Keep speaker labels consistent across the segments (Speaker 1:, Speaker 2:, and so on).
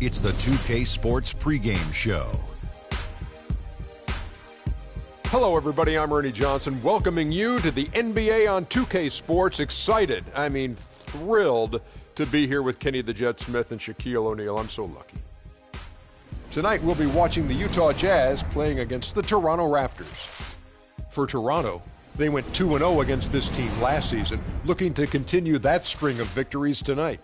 Speaker 1: It's the 2K Sports pregame show.
Speaker 2: Hello, everybody. I'm Ernie Johnson, welcoming you to the NBA on 2K Sports. Excited, thrilled to be here with Kenny the Jet Smith and Shaquille O'Neal. I'm so lucky. Tonight, we'll be watching the Utah Jazz playing against the Toronto Raptors. For Toronto, they went 2-0 against this team last season, looking to continue that string of victories tonight.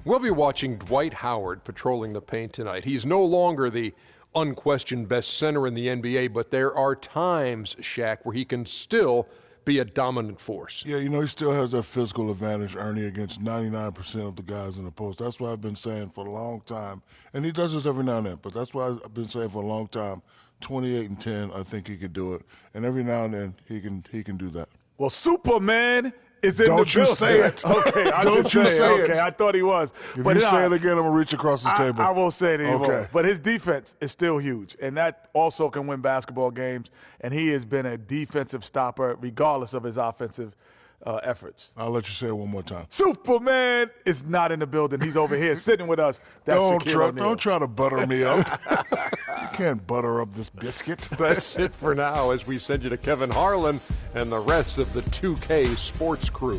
Speaker 2: We'll be watching Dwight Howard patrolling the paint tonight. He's no longer the unquestioned best center in the NBA, but there are times, Shaq, where he can still be a dominant force.
Speaker 3: Yeah, he still has that physical advantage, Ernie, against 99% of the guys in the post. That's what I've been saying for a long time. And he does this every now and then, but that's what I've been saying for a long time. 28-10, I think he could do it. And every now and then, he can do that.
Speaker 4: Well, Superman is in the building.
Speaker 3: Don't you say it.
Speaker 4: Okay,
Speaker 3: Don't you say it.
Speaker 4: Okay, I thought he was.
Speaker 3: If you say it again, I'm going to reach across this table.
Speaker 4: I won't say it anymore.
Speaker 3: Okay.
Speaker 4: But his defense is still huge, and that also can win basketball games, and he has been a defensive stopper regardless of his offensive efforts.
Speaker 3: I'll let you say it one more time.
Speaker 4: Superman is not in the building. He's over here sitting with us. That's
Speaker 3: Don't try to butter me up. You can't butter up this biscuit.
Speaker 2: That's it for now as we send you to Kevin Harlan and the rest of the 2K Sports crew.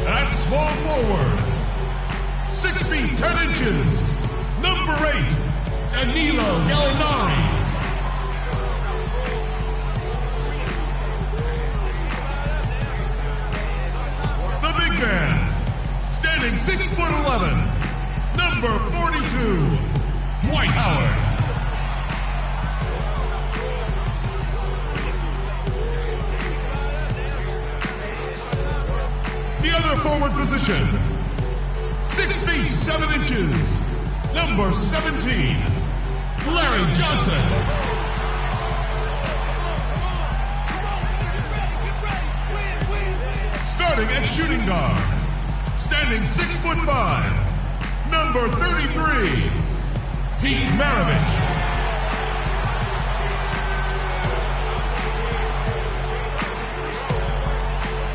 Speaker 5: At small forward, 6 feet 10 inches, number 8, Danilo Gallinari. The big man, standing 6'11", number 42, Dwight Howard. The other forward position, 6 feet 7 inches, number 17, Larry Johnson. Starting at shooting guard, standing 6'5", number 33, Pete Maravich.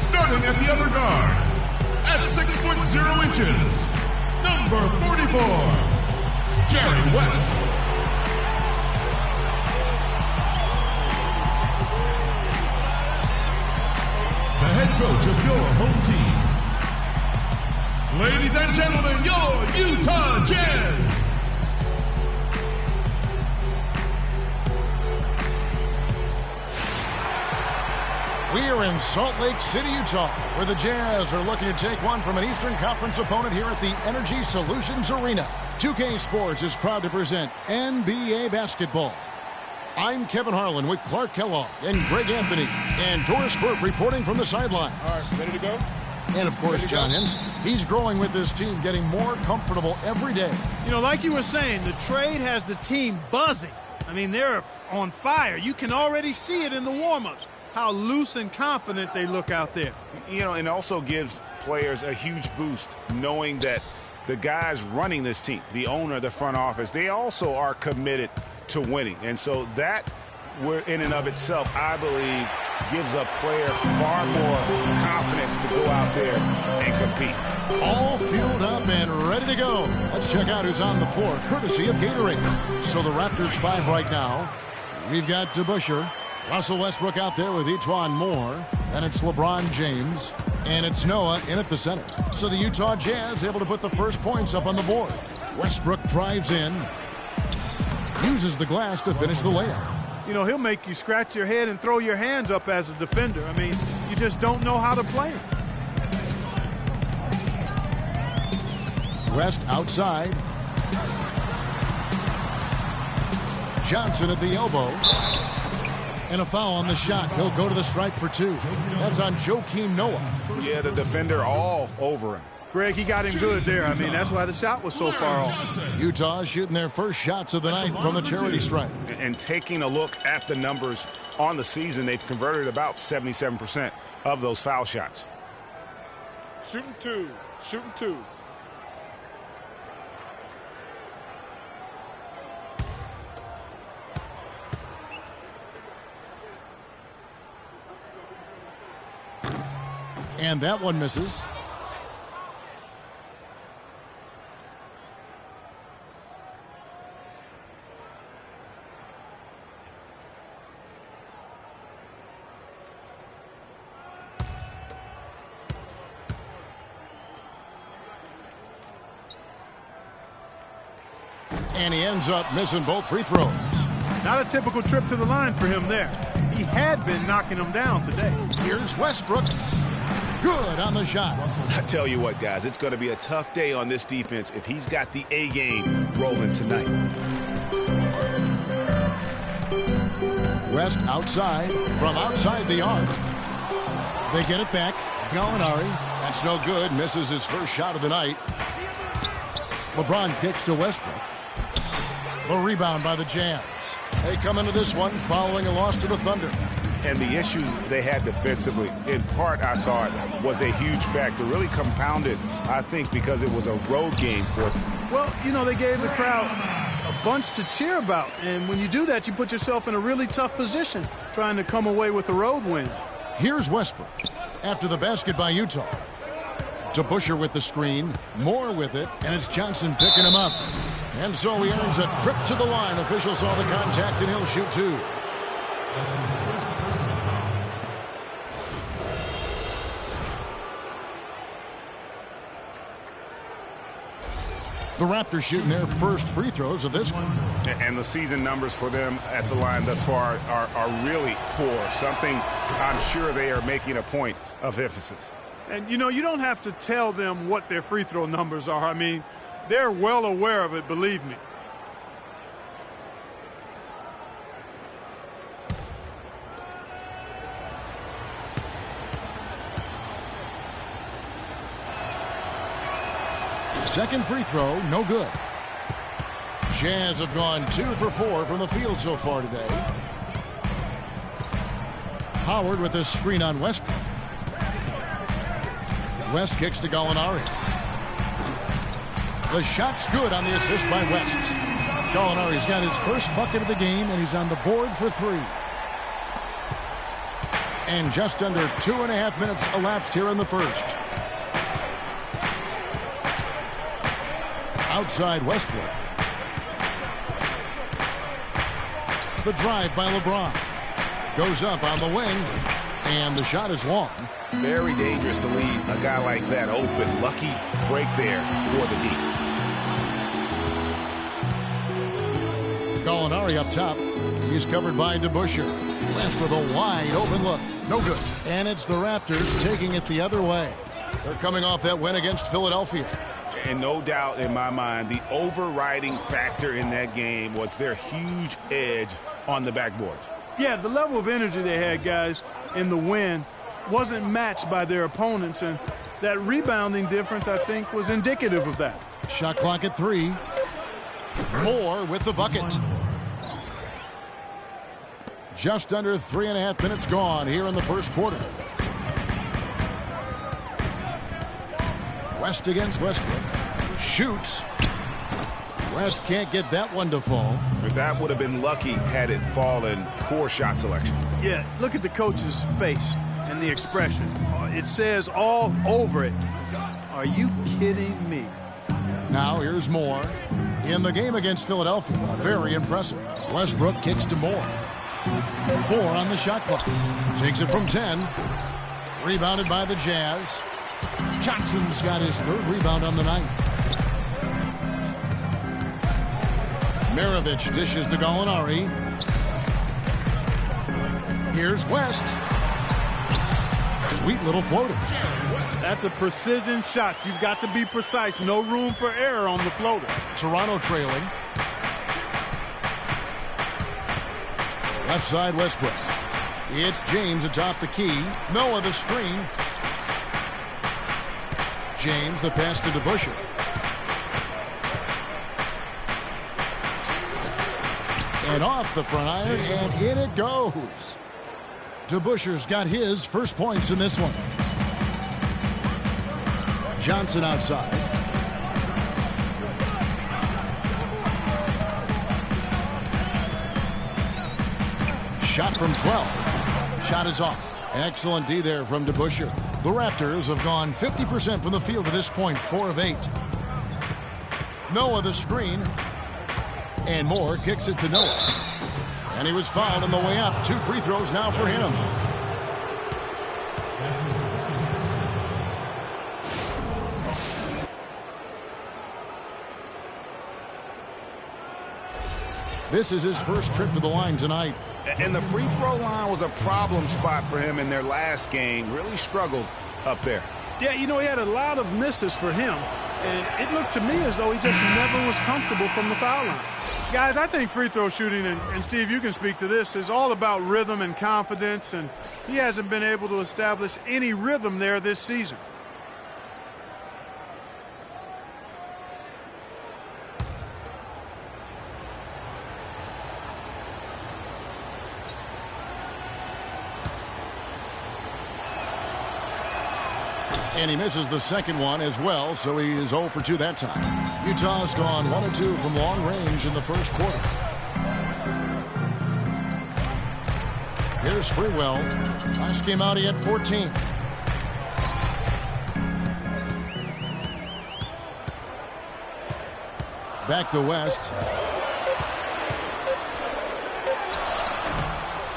Speaker 5: Starting at the other guard, at 6'0" number 44, Jerry West. The head coach of your home team. Ladies and gentlemen, your Utah Jazz.
Speaker 6: We are in Salt Lake City, Utah, where the Jazz are looking to take one from an Eastern Conference opponent here at the Energy Solutions Arena. 2K Sports is proud to present NBA basketball. I'm Kevin Harlan with Clark Kellogg and Greg Anthony and Doris Burke reporting from the sideline.
Speaker 7: All right, ready to go?
Speaker 6: And, of course, John Ince. He's growing with this team, getting more comfortable every day.
Speaker 8: Like you were saying, the trade has the team buzzing. They're on fire. You can already see it in the warm-ups, how loose and confident they look out there.
Speaker 7: And also gives players a huge boost knowing that the guys running this team, the owner, the front office, they also are committed to winning. And so that, in and of itself, I believe, gives a player far more confidence to go out there and compete.
Speaker 6: All fueled up and ready to go. Let's check out who's on the floor, courtesy of Gatorade. So the Raptors 5 right now. We've got DeBusschere, Russell Westbrook out there with E'Twaun Moore. Then it's LeBron James. And it's Noah in at the center. So the Utah Jazz able to put the first points up on the board. Westbrook drives in. Uses the glass to finish the layup.
Speaker 8: He'll make you scratch your head and throw your hands up as a defender. You just don't know how to play him.
Speaker 6: West outside. Johnson at the elbow. And a foul on the shot. He'll go to the stripe for 2. That's on Joakim Noah.
Speaker 7: Yeah, the defender all over him.
Speaker 8: Greg, he got him good there. That's why the shot was so far off.
Speaker 6: Utah shooting their first shots of the night from the charity stripe.
Speaker 7: And taking a look at the numbers on the season, they've converted about 77% of those foul shots.
Speaker 4: Shooting 2.
Speaker 6: And that one misses. And he ends up missing both free throws.
Speaker 8: Not a typical trip to the line for him there. He had been knocking them down today.
Speaker 6: Here's Westbrook. Good on the shot.
Speaker 7: I tell you what, guys, it's going to be a tough day on this defense if he's got the A game rolling tonight.
Speaker 6: West outside, from outside the arc. They get it back. Gallinari, that's no good. Misses his first shot of the night. LeBron kicks to Westbrook. The rebound by the Jazz. They come into this one following a loss to the Thunder.
Speaker 7: And the issues they had defensively, in part, I thought, was a huge factor. Really compounded, I think, because it was a road game for them.
Speaker 8: Well, you know, they gave the crowd a bunch to cheer about. And when you do that, you put yourself in a really tough position trying to come away with a road win.
Speaker 6: Here's Westbrook after the basket by Utah. To Busher with the screen, Moore with it, and it's Johnson picking him up. And so he earns a trip to the line. Official saw the contact, and he'll shoot two. The Raptors shooting their first free throws of this one.
Speaker 7: And the season numbers for them at the line thus far are really poor. Something I'm sure they are making a point of emphasis.
Speaker 8: And, you know, you don't have to tell them what their free throw numbers are. I mean, they're well aware of it, believe me.
Speaker 6: Second free throw, no good. Jazz have gone 2 for 4 from the field so far today. Howard with a screen on Westbrook. West kicks to Gallinari. The shot's good on the assist by West. Gallinari's got his first bucket of the game, and he's on the board for 3. And just under 2.5 minutes elapsed here in the first. Outside Westbrook. The drive by LeBron. Goes up on the wing, and the shot is long.
Speaker 7: Very dangerous to leave a guy like that open. Lucky break there for the D.
Speaker 6: Gallinari up top. He's covered by DeBusschere. West with a wide open look. No good. And it's the Raptors taking it the other way. They're coming off that win against Philadelphia.
Speaker 7: And no doubt in my mind, the overriding factor in that game was their huge edge on the backboard.
Speaker 8: Yeah, the level of energy they had, guys, in the win wasn't matched by their opponents, and that rebounding difference, I think, was indicative of that.
Speaker 6: Shot clock at 3. Moore with the bucket. Just under 3.5 minutes gone here in the first quarter. West against Westbrook. Shoots. West can't get that one to fall.
Speaker 7: That would have been lucky had it fallen. Poor shot selection.
Speaker 8: Yeah, look at the coach's face and the expression. It says all over it. Are you kidding me?
Speaker 6: Now here's Moore. In the game against Philadelphia, very impressive. Westbrook kicks to Moore. 4 on the shot clock. Takes it from 10. Rebounded by the Jazz. Johnson's got his 3rd rebound on the night. Maravich dishes to Gallinari. Here's West. Sweet little floater.
Speaker 8: That's a precision shot. You've got to be precise. No room for error on the floater.
Speaker 6: Toronto trailing. Left side Westbrook. It's James atop the key. Noah the screen. James the pass to DeBusschere. And off the front iron, and in it goes. DeBusschere's got his first points in this one. Johnson outside. Shot from 12. Shot is off. Excellent D there from DeBusschere. The Raptors have gone 50% from the field to this point, 4 of 8. Noah the screen. And Moore kicks it to Noah. And he was fouled on the way up. 2 free throws now for him. This is his first trip to the line tonight.
Speaker 7: And the free throw line was a problem spot for him in their last game. Really struggled up there.
Speaker 8: Yeah, you know, he had a lot of misses for him. And it looked to me as though he just never was comfortable from the foul line. Guys, I think free throw shooting, and Steve, you can speak to this, is all about rhythm and confidence. And he hasn't been able to establish any rhythm there this season.
Speaker 6: And he misses the second one as well, so he is 0 for 2 that time. Utah's gone 1 of 2 from long range in the first quarter. Here's Sprewell. Last game out, he had 14. Back to West.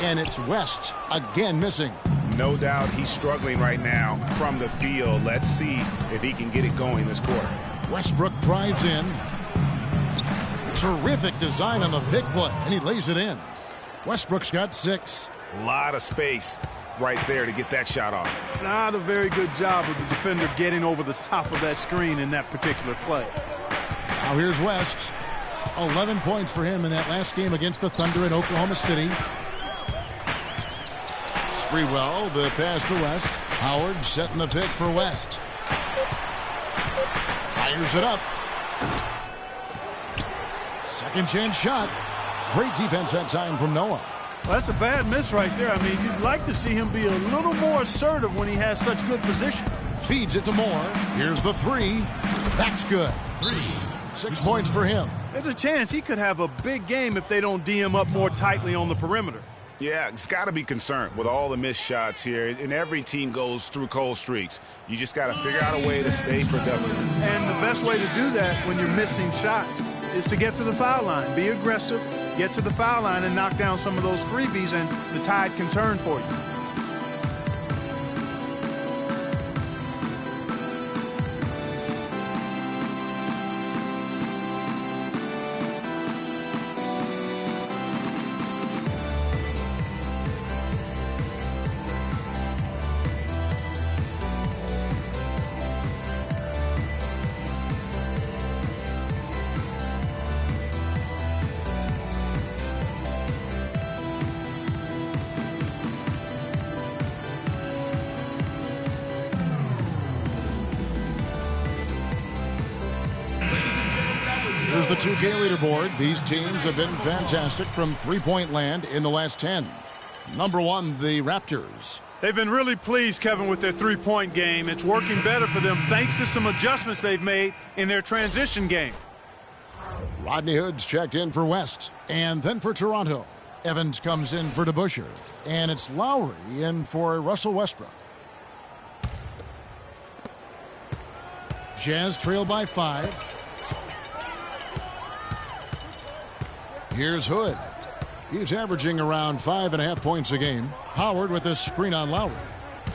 Speaker 6: And it's West again missing.
Speaker 7: No doubt he's struggling right now from the field. Let's see if he can get it going this quarter.
Speaker 6: Westbrook drives in. Terrific design on the big play, and he lays it in. Westbrook's got 6.
Speaker 7: A lot of space right there to get that shot off.
Speaker 8: Not a very good job of the defender getting over the top of that screen in that particular play.
Speaker 6: Now here's West. 11 points for him in that last game against the Thunder in Oklahoma City. Sprewell, the pass to West. Howard setting the pick for West. Fires it up. Second chance shot. Great defense that time from Noah.
Speaker 8: Well, that's a bad miss right there. I mean, you'd like to see him be a little more assertive when he has such good position.
Speaker 6: Feeds it to Moore. Here's the 3. That's good. 6 points for him.
Speaker 8: There's a chance he could have a big game if they don't D him up more tightly on the perimeter.
Speaker 7: Yeah, it's got to be concerned with all the missed shots here. And every team goes through cold streaks. You just got to figure out a way to stay productive.
Speaker 8: And the best way to do that when you're missing shots is to get to the foul line. Be aggressive, get to the foul line, and knock down some of those freebies, and the tide can turn for you.
Speaker 6: Here's the 2K leaderboard. These teams have been fantastic from three-point land in the last 10. Number 1, the Raptors.
Speaker 8: They've been really pleased, Kevin, with their three-point game. It's working better for them thanks to some adjustments they've made in their transition game.
Speaker 6: Rodney Hood's checked in for West. And then for Toronto, Evans comes in for DeBusschere. And it's Lowry in for Russell Westbrook. Jazz trail by 5. Here's Hood. He's averaging around 5.5 points a game. Howard with this screen on Lowry.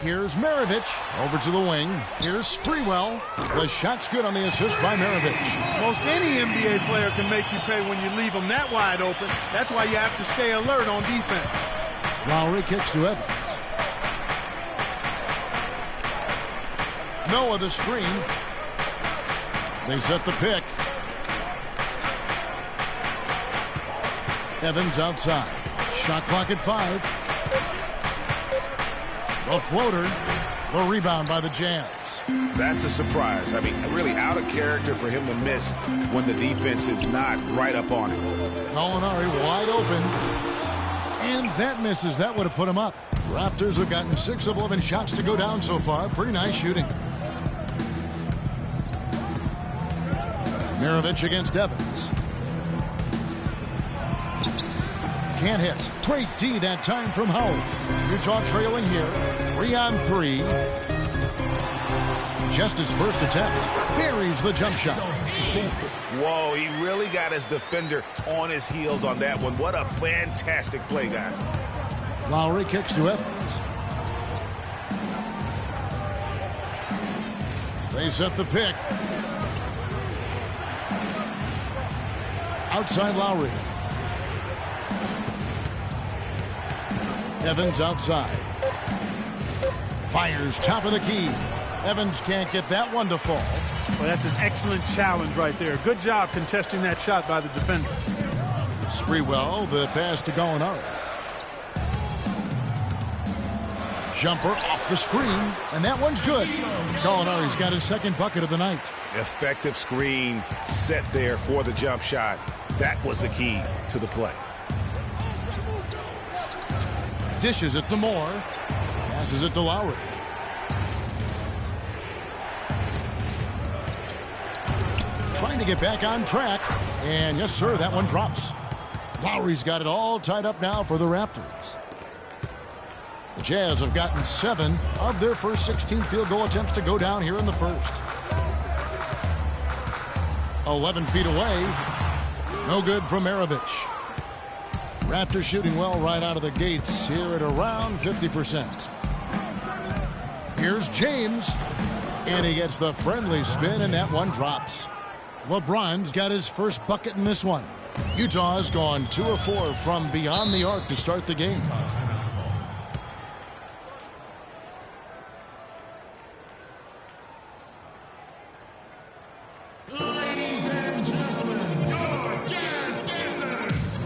Speaker 6: Here's Maravich over to the wing. Here's Sprewell. The shot's good on the assist by Maravich.
Speaker 8: Most any NBA player can make you pay when you leave them that wide open. That's why you have to stay alert on defense.
Speaker 6: Lowry kicks to Evans. Noah the screen. They set the pick. Evans outside. Shot clock at 5. The floater. The rebound by the Jazz.
Speaker 7: That's a surprise. I mean, really out of character for him to miss when the defense is not right up on him.
Speaker 6: Gallinari wide open. And that misses. That would have put him up. Raptors have gotten 6 of 11 shots to go down so far. Pretty nice shooting. Maravich against Evans. Can't hit. Great D that time from Howard. Utah trailing here. 3-on-3. Just his first attempt. Buries the jump shot.
Speaker 7: Whoa, he really got his defender on his heels on that one. What a fantastic play, guys.
Speaker 6: Lowry kicks to Evans. They set the pick. Outside Lowry. Evans outside. Fires top of the key. Evans can't get that one to fall.
Speaker 8: Well, that's an excellent challenge right there. Good job contesting that shot by the defender.
Speaker 6: Sprewell, the pass to Gallinari. Jumper off the screen, and that one's good. Gallinari's got his second bucket of the night.
Speaker 7: Effective screen set there for the jump shot. That was the key to the play.
Speaker 6: Dishes it to Moore. Passes it to Lowry. Trying to get back on track. And yes, sir, that one drops. Lowry's got it all tied up now for the Raptors. The Jazz have gotten 7 of their first 16 field goal attempts to go down here in the first. 11 feet away. No good from Maravich. Raptors shooting well right out of the gates here at around 50%. Here's James. And he gets the friendly spin, and that one drops. LeBron's got his first bucket in this one. Utah's gone 2 of 4 from beyond the arc to start the game.
Speaker 5: Ladies and gentlemen, your Jazz dancers.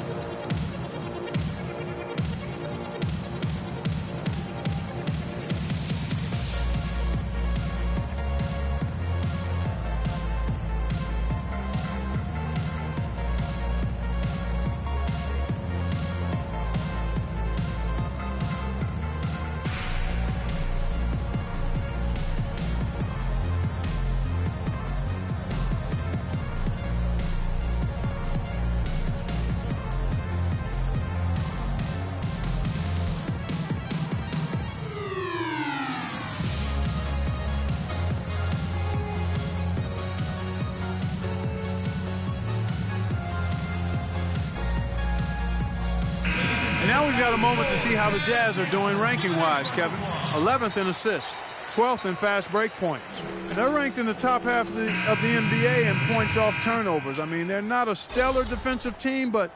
Speaker 5: And now we've got a moment to see how the Jazz are doing ranking-wise, Kevin. 11th in assists, 12th in fast break points. They're ranked in the top half of the NBA in points off turnovers. I mean, they're not a stellar defensive team, but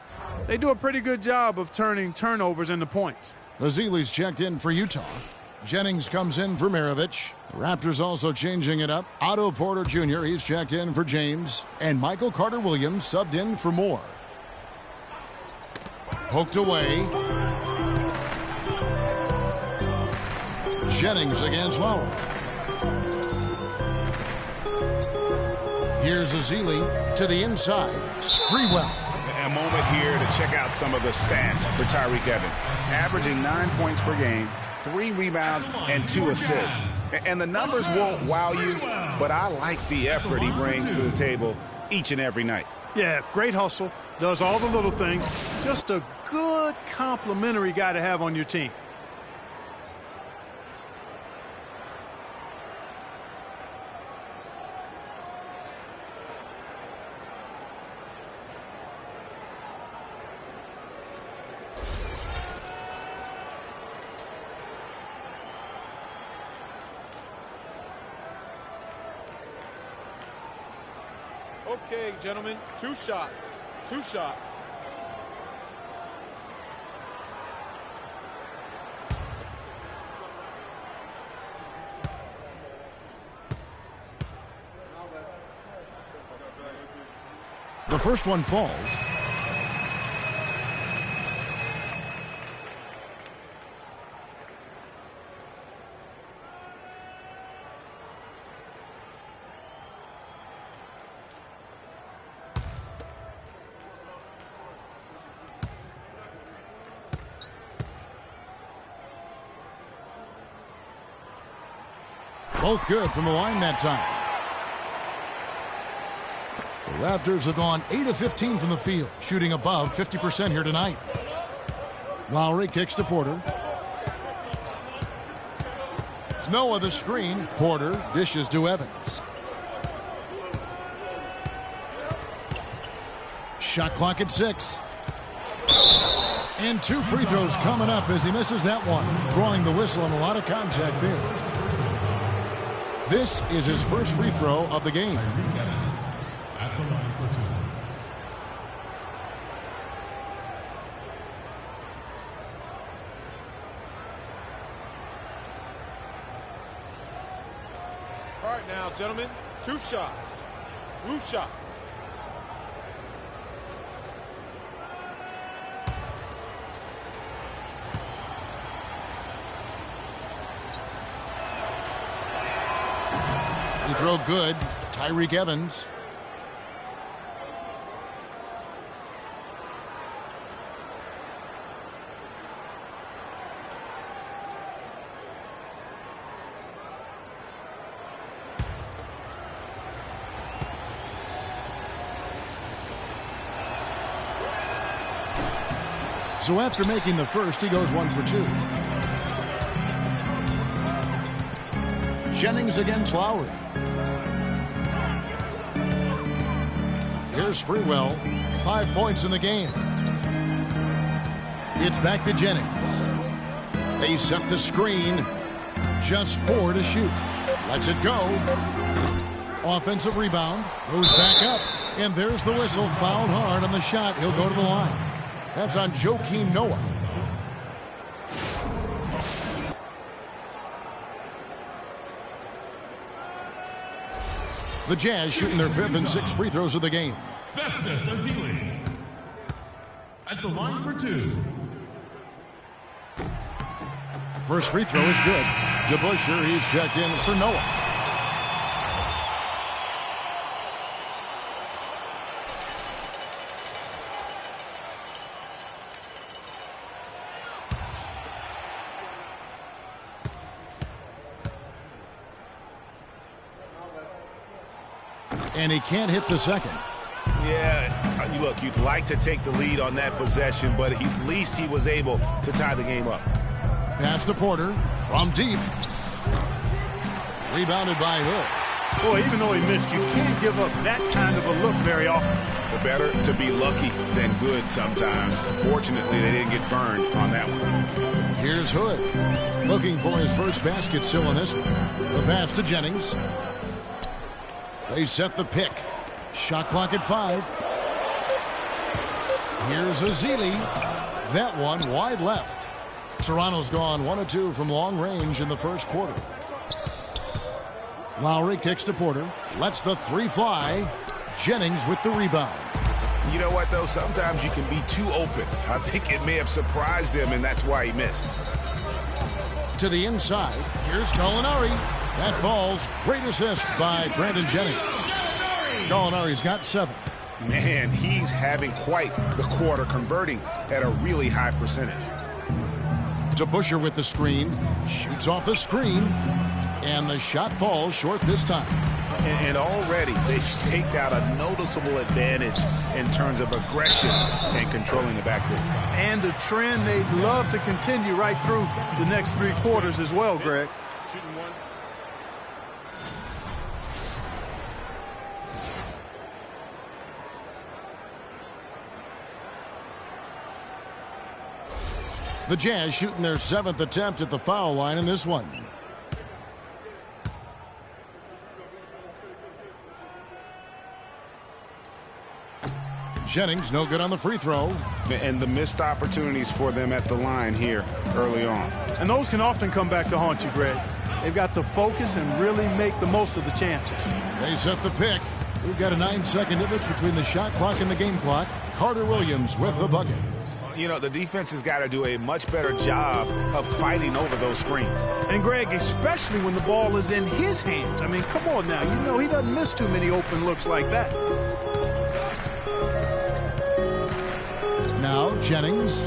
Speaker 5: they do a pretty good job of turning turnovers into points.
Speaker 6: Ezeli's checked in for Utah. Jennings comes in for Maravich. The Raptors also changing it up. Otto Porter Jr., he's checked in for James. And Michael Carter-Williams subbed in for Moore. Poked away. Jennings against Lowry. Here's Ezeli to the inside. Sprewell.
Speaker 7: A moment here to check out some of the stats for Tyreke Evans. Averaging 9 points per game, 3 rebounds, and 2 assists. And the numbers won't wow you, but I like the effort he brings to the table each and every night.
Speaker 8: Yeah, great hustle, does all the little things. Just a good complimentary guy to have on your team.
Speaker 9: Okay, gentlemen, 2 shots. 2 shots.
Speaker 6: The first one falls. Both good from the line that time. The Raptors have gone 8 of 15 from the field, shooting above 50% here tonight. Lowry kicks to Porter. Noah the screen. Porter dishes to Evans. Shot clock at 6. And 2 free throws coming up as he misses that one. Drawing the whistle and a lot of contact there. This is his first free throw of the game.
Speaker 10: At the line for 2.
Speaker 9: All right now, gentlemen, 2 shots. Blue shots.
Speaker 6: Free throw good. Tyreke Evans. So after making the first, he goes 1 for 2. Jennings against Lowry. Here's Sprewell. 5 points in the game. It's back to Jennings. They set the screen. Just 4 to shoot. Lets it go. Offensive rebound. Goes back up. And there's the whistle. Fouled hard on the shot. He'll go to the line. That's on Joakim Noah. The Jazz shooting their 5th and 6th free throws of the game.
Speaker 10: Festus Ezeli. At the line for 2.
Speaker 6: First free throw is good. DeBusschere, he's checked in for Noah. And he can't hit the second.
Speaker 7: Yeah, look, you'd like to take the lead on that possession, but at least he was able to tie the game up.
Speaker 6: Pass to Porter from deep. Rebounded by Hood.
Speaker 8: Boy, even though he missed, you can't give up that kind of a look very often.
Speaker 7: The better to be lucky than good sometimes. Fortunately, they didn't get burned on that one.
Speaker 6: Here's Hood. Looking for his first basket still in this one. The pass to Jennings. They set the pick. Shot clock at 5. Here's Ezeli. That one wide left. Toronto's gone 1 of 2 from long range in the first quarter. Lowry kicks to Porter. Lets the 3 fly. Jennings with the rebound.
Speaker 7: You know what, though? Sometimes you can be too open. I think it may have surprised him, and that's why he missed.
Speaker 6: To the inside. Here's Gallinari. That falls. Great assist by Brandon Jennings. Gallinari's got 7.
Speaker 7: Man, he's having quite the quarter, converting at a really high percentage.
Speaker 6: DeBusschere with the screen. Shoots off the screen. And the shot falls short this time.
Speaker 7: And already they've staked out a noticeable advantage in terms of aggression and controlling the backcourt.
Speaker 8: And a trend they'd love to continue right through the next 3 quarters as well, Greg.
Speaker 9: Shooting 1.
Speaker 6: The Jazz shooting their 7th attempt at the foul line in this one. Jennings no good on the free throw.
Speaker 7: And the missed opportunities for them at the line here early on.
Speaker 8: And those can often come back to haunt you, Greg. They've got to focus and really make the most of the chances.
Speaker 6: They set the pick. We've got a 9-second difference between the shot clock and the game clock. Carter Williams with the bucket.
Speaker 7: You know, the defense has got to do a much better job of fighting over those screens.
Speaker 8: And, Greg, especially when the ball is in his hands. I mean, come on now. You know he doesn't miss too many open looks like that.
Speaker 6: Now Jennings.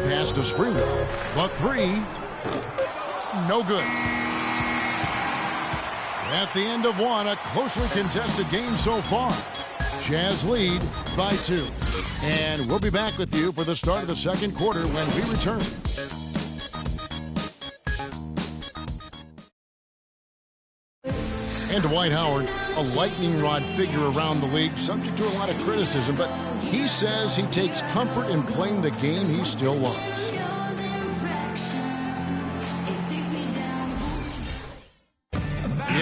Speaker 6: Pass to Sprewell. But 3. No good. At the end of 1, a closely contested game so far. Jazz lead by 2. And we'll be back with you for the start of the second quarter when we return. And Dwight Howard, a lightning rod figure around the league, subject to a lot of criticism, but he says he takes comfort in playing the game he still loves.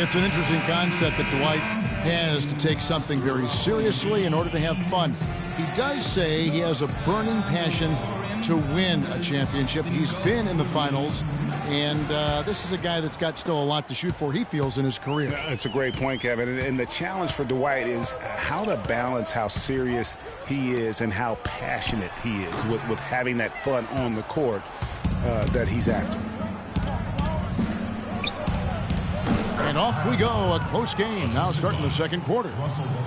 Speaker 6: It's an interesting concept that Dwight has to take something very seriously in order to have fun. He does say he has a burning passion to win a championship. He's been in the finals, and this is a guy that's got still a lot to shoot for, he feels, in his career.
Speaker 7: It's a great point, Kevin. And the challenge for Dwight is how to balance how serious he is and how passionate he is with having that fun on the court that he's after.
Speaker 6: And off we go, a close game now starting the second quarter.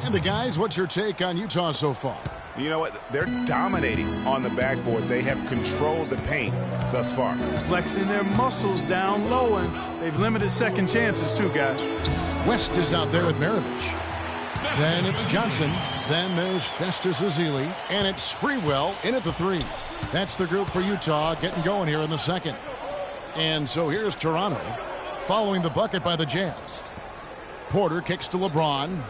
Speaker 6: And the guys, what's your take on Utah so far?
Speaker 7: You know what? They're dominating on the backboards. They have controlled the paint thus far.
Speaker 8: Flexing their muscles down low, and they've limited second chances too, guys.
Speaker 6: West is out there with Maravich. Then it's Johnson. Then there's Festus Ezeli. And it's Sprewell in at the three. That's the group for Utah getting going here in the second. And so here's Toronto following the bucket by the Jazz. Porter kicks to LeBron.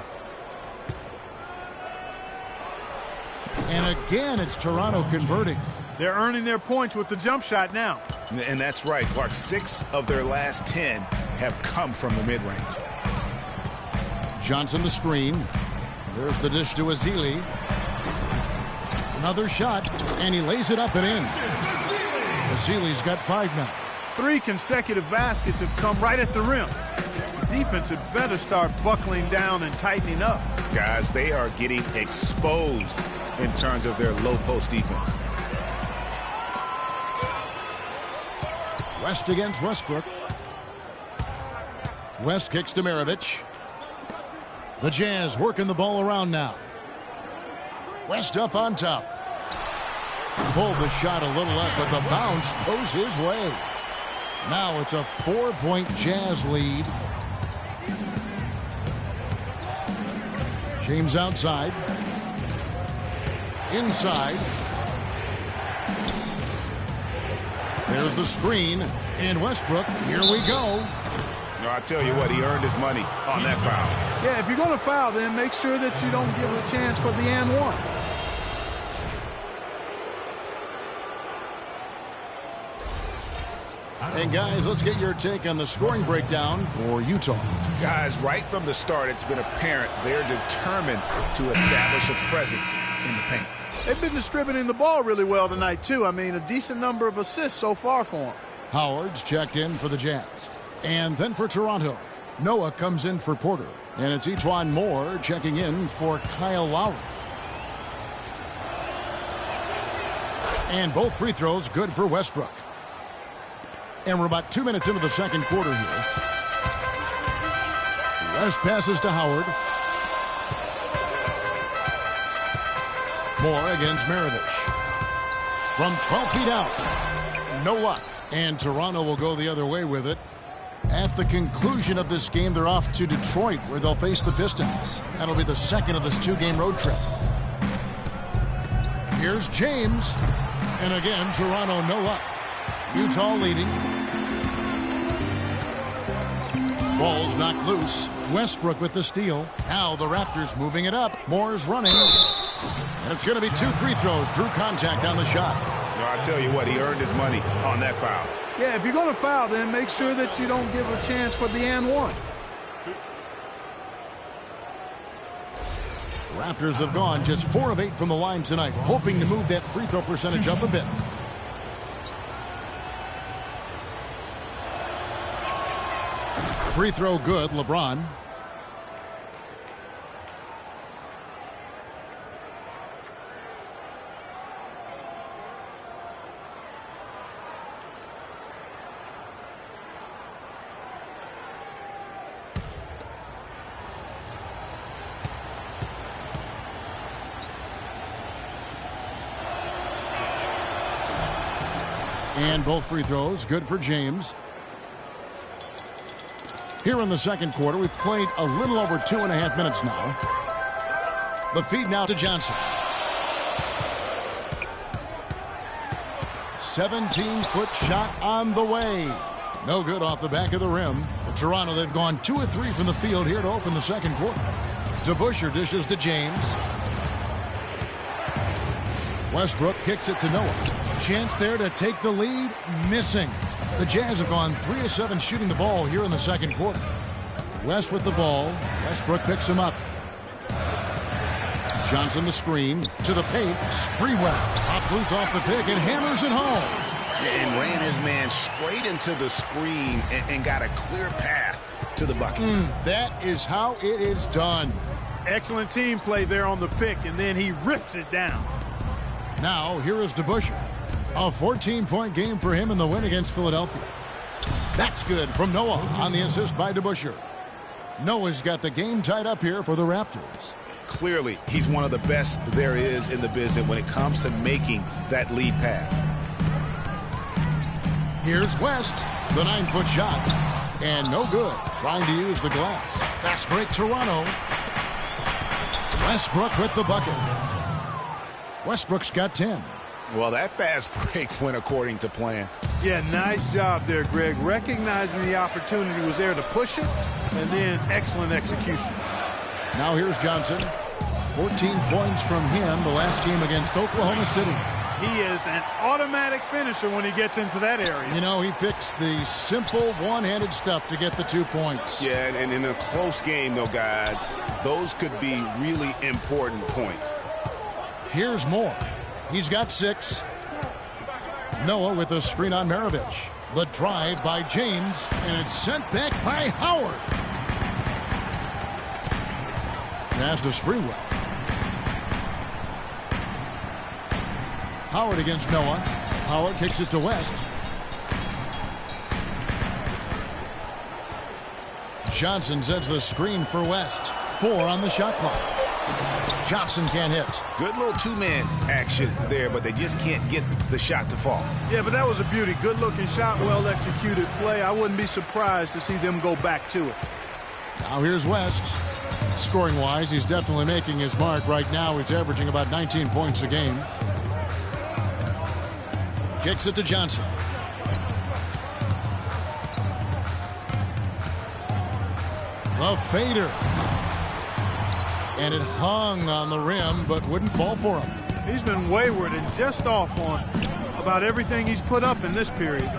Speaker 6: And again, it's Toronto converting.
Speaker 8: They're earning their points with the jump shot now.
Speaker 7: And that's right, Clark. 6 of their last 10 have come from the mid-range.
Speaker 6: Johnson the screen. There's the dish to Ezeli. Another shot, and he lays it up and in. Ezeli's got 5 now.
Speaker 8: 3 consecutive baskets have come right at the rim. The defense had better start buckling down and tightening up.
Speaker 7: Guys, they are getting exposed in terms of their low post defense.
Speaker 6: West against Westbrook. West kicks to Maravich. The Jazz working the ball around now. West up on top. Pulled the shot a little up, but the bounce goes his way. Now it's a 4-point Jazz lead. James outside. Inside. There's the screen. And Westbrook, here we go.
Speaker 7: I tell you what, he earned his money on that foul.
Speaker 8: Yeah, if you're going to foul, then make sure that you don't give a chance for the and one.
Speaker 6: And guys, let's get your take on the scoring breakdown for Utah.
Speaker 7: Guys, right from the start, it's been apparent they're determined to establish a presence in the paint.
Speaker 8: They've been distributing the ball really well tonight, too. I mean, a decent number of assists so far for them.
Speaker 6: Howard's checked in for the Jazz. And then for Toronto, Noah comes in for Porter. And it's E'Twaun Moore checking in for Kyle Lowry. And both free throws good for Westbrook. And we're about 2 minutes into the second quarter here. West passes to Howard. Moore against Maravich. From 12 feet out. No luck. And Toronto will go the other way with it. At the conclusion of this game, they're off to Detroit, where they'll face the Pistons. That'll be the second of this 2-game road trip. Here's James. And again, Toronto no luck. Utah leading. Ball's knocked loose. Westbrook with the steal. Now the Raptors moving it up. Moore's running. And it's going to be 2 free throws. Drew contact on the shot.
Speaker 7: I tell you what, he earned his money on that foul.
Speaker 8: Yeah, if you're going to foul, then make sure that you don't give a chance for the and one.
Speaker 6: Raptors have gone just 4 of 8 from the line tonight, hoping to move that free throw percentage up a bit. Free throw good, LeBron. And both free throws good for James. Here in the second quarter, we've played a little over 2.5 minutes now. The feed now to Johnson. 17-foot shot on the way. No good off the back of the rim. The Toronto, they've gone 2 of 3 from the field here to open the second quarter. DeBusschere dishes to James. Westbrook kicks it to Noah. Chance there to take the lead. Missing. The Jazz have gone 3 of 7 shooting the ball here in the second quarter. West with the ball. Westbrook picks him up. Johnson the screen. To the paint. Sprewell pops loose off the pick and hammers it home.
Speaker 7: And ran his man straight into the screen and got a clear path to the bucket.
Speaker 6: That is how it is done.
Speaker 8: Excellent team play there on the pick, and then he rips it down.
Speaker 6: Now, here is DeBusschere. A 14-point game for him in the win against Philadelphia. That's good from Noah on the assist by DeBusschere. Noah's got the game tied up here for the Raptors.
Speaker 7: Clearly, he's one of the best there is in the business when it comes to making that lead pass.
Speaker 6: Here's West, the 9-foot shot. And no good, trying to use the glass. Fast break, Toronto. Westbrook with the bucket. Westbrook's got 10.
Speaker 7: Well, that fast break went according to plan.
Speaker 8: Yeah, nice job there, Greg. Recognizing the opportunity was there to push it, and then excellent execution.
Speaker 6: Now here's Johnson. 14 points from him the last game against Oklahoma City.
Speaker 8: He is an automatic finisher when he gets into that area.
Speaker 6: You know, he picks the simple one-handed stuff to get the 2 points.
Speaker 7: Yeah, and in a close game, though, guys, those could be really important points.
Speaker 6: Here's Moore. He's got 6. Noah with a screen on Maravich. The drive by James, and it's sent back by Howard. Pass to Sprewell. Howard against Noah. Howard kicks it to West. Johnson sets the screen for West. 4 on the shot clock. Johnson can't hit.
Speaker 7: Good little two-man action there, but they just can't get the shot to fall.
Speaker 8: Yeah, but that was a beauty. Good-looking shot, well-executed play. I wouldn't be surprised to see them go back to it.
Speaker 6: Now here's West. Scoring-wise, he's definitely making his mark. Right now, he's averaging about 19 points a game. Kicks it to Johnson. A fader. And it hung on the rim, but wouldn't fall for him.
Speaker 8: He's been wayward and just off on about everything he's put up in this period.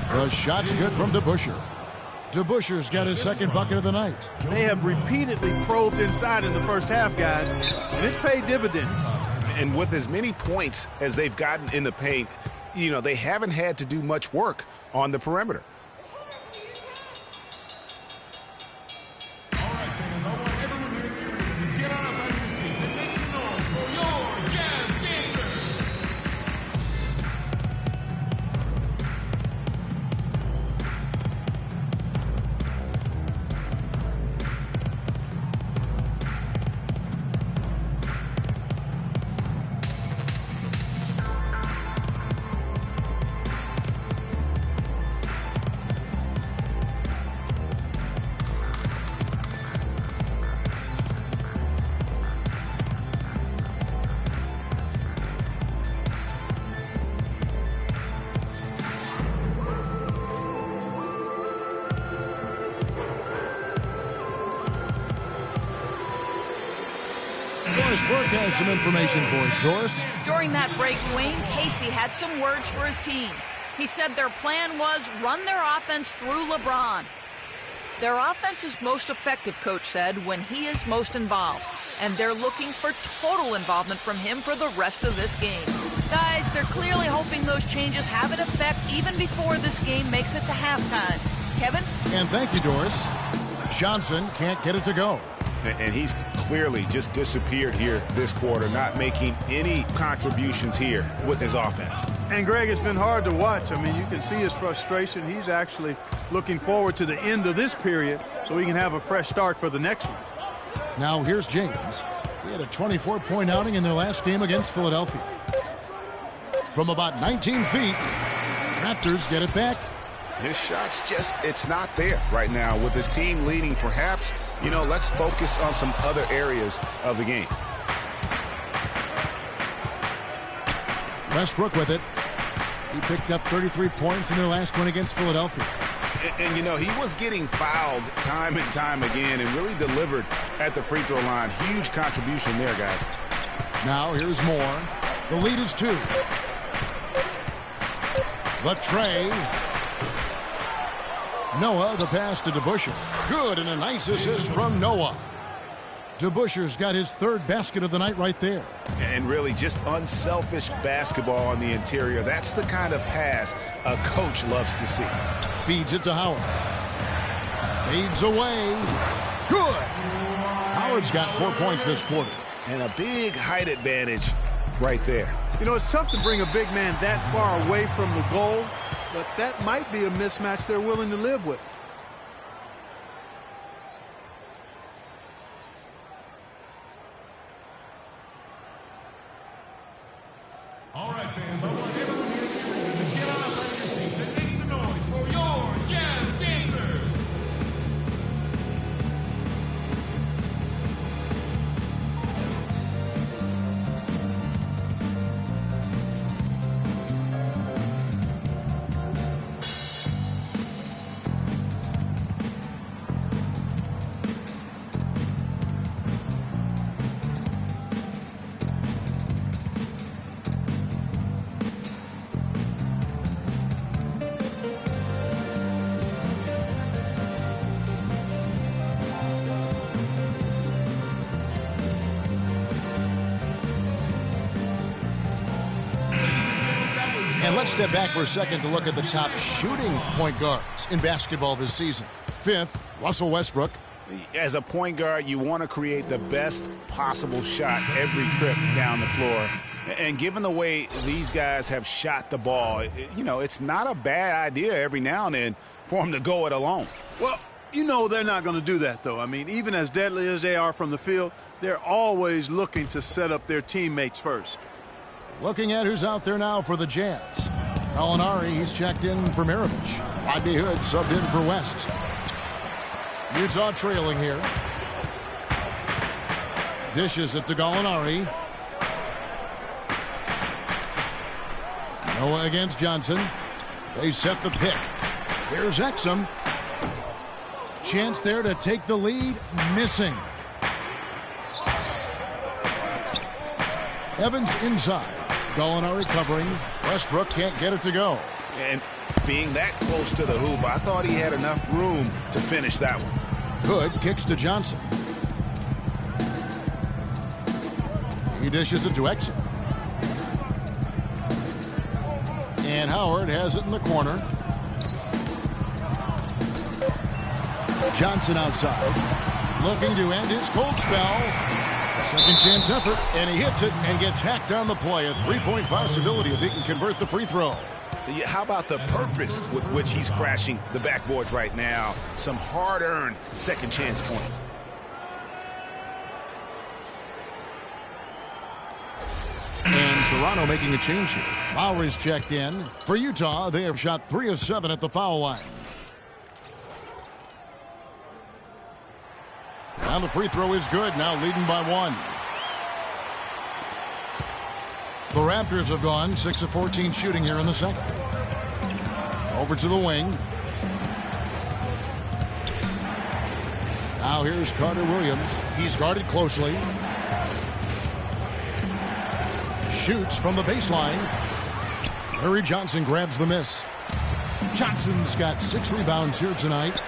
Speaker 6: The shot's good from DeBusschere. DeBusschere's got his second bucket of the night.
Speaker 8: They have repeatedly probed inside in the first half, guys, and it's paid dividends.
Speaker 7: And with as many points as they've gotten in the paint, you know, they haven't had to do much work on the perimeter.
Speaker 6: Doris Burke has some information for us, Doris.
Speaker 11: During that break, Dwayne Casey had some words for his team. He said their plan was run their offense through LeBron. Their offense is most effective, Coach said, when he is most involved. And they're looking for total involvement from him for the rest of this game. Guys, they're clearly hoping those changes have an effect even before this game makes it to halftime. Kevin?
Speaker 6: And thank you, Doris. Johnson can't get it to go.
Speaker 7: And he's clearly just disappeared here this quarter, not making any contributions here with his offense.
Speaker 8: And, Greg, it's been hard to watch. I mean, you can see his frustration. He's actually looking forward to the end of this period so he can have a fresh start for the next one.
Speaker 6: Now here's James. He had a 24-point outing in their last game against Philadelphia. From about 19 feet, Raptors get it back.
Speaker 7: His shot's just, it's not there right now. With his team leading, perhaps, you know, let's focus on some other areas of the game.
Speaker 6: Westbrook with it. He picked up 33 points in their last one against Philadelphia.
Speaker 7: And, you know, he was getting fouled time and time again and really delivered at the free throw line. Huge contribution there, guys.
Speaker 6: Now here's Moore. The lead is 2. The tray. Noah, the pass to DeBusschere. Good, and a nice assist from Noah. DeBusschere's got his 3rd basket of the night right there.
Speaker 7: And really just unselfish basketball on the interior. That's the kind of pass a coach loves to see.
Speaker 6: Feeds it to Howard. Fades away. Good. Howard's got 4 points this quarter.
Speaker 7: And a big height advantage right there.
Speaker 8: You know, it's tough to bring a big man that far away from the goal, but that might be a mismatch they're willing to live with.
Speaker 10: All right, fans, I want everyone here to get out of your seats and make some noise for your Jazz Dancers.
Speaker 6: And let's step back for a second to look at the top shooting point guards in basketball this season. 5th, Russell Westbrook.
Speaker 7: As a point guard, you want to create the best possible shot every trip down the floor. And given the way these guys have shot the ball, you know, it's not a bad idea every now and then for them to go it alone.
Speaker 8: Well, you know they're not going to do that, though. I mean, even as deadly as they are from the field, they're always looking to set up their teammates first.
Speaker 6: Looking at who's out there now for the Jazz. Gallinari, he's checked in for Maravich. Rodney Hood subbed in for West. Utah trailing here. Dishes it to Gallinari. Noah against Johnson. They set the pick. Here's Exum. Chance there to take the lead. Missing. Evans inside. Gallinari covering. Westbrook can't get it to go.
Speaker 7: And being that close to the hoop, I thought he had enough room to finish that one.
Speaker 6: Hood kicks to Johnson. He dishes it to Exum. And Howard has it in the corner. Johnson outside. Looking to end his cold spell. A second chance effort, and he hits it and gets hacked on the play. A 3-point possibility if he can convert the free throw.
Speaker 7: How about the purpose with which he's crashing the backboards right now? Some hard-earned second chance points.
Speaker 6: And Toronto making a change here. Lowry's checked in. For Utah, they have shot 3 of 7 at the foul line. Now the free throw is good, now leading by 1. The Raptors have gone 6 of 14 shooting here in the second. Over to the wing. Now here's Carter Williams. He's guarded closely. Shoots from the baseline. Larry Johnson grabs the miss. Johnson's got 6 rebounds here tonight.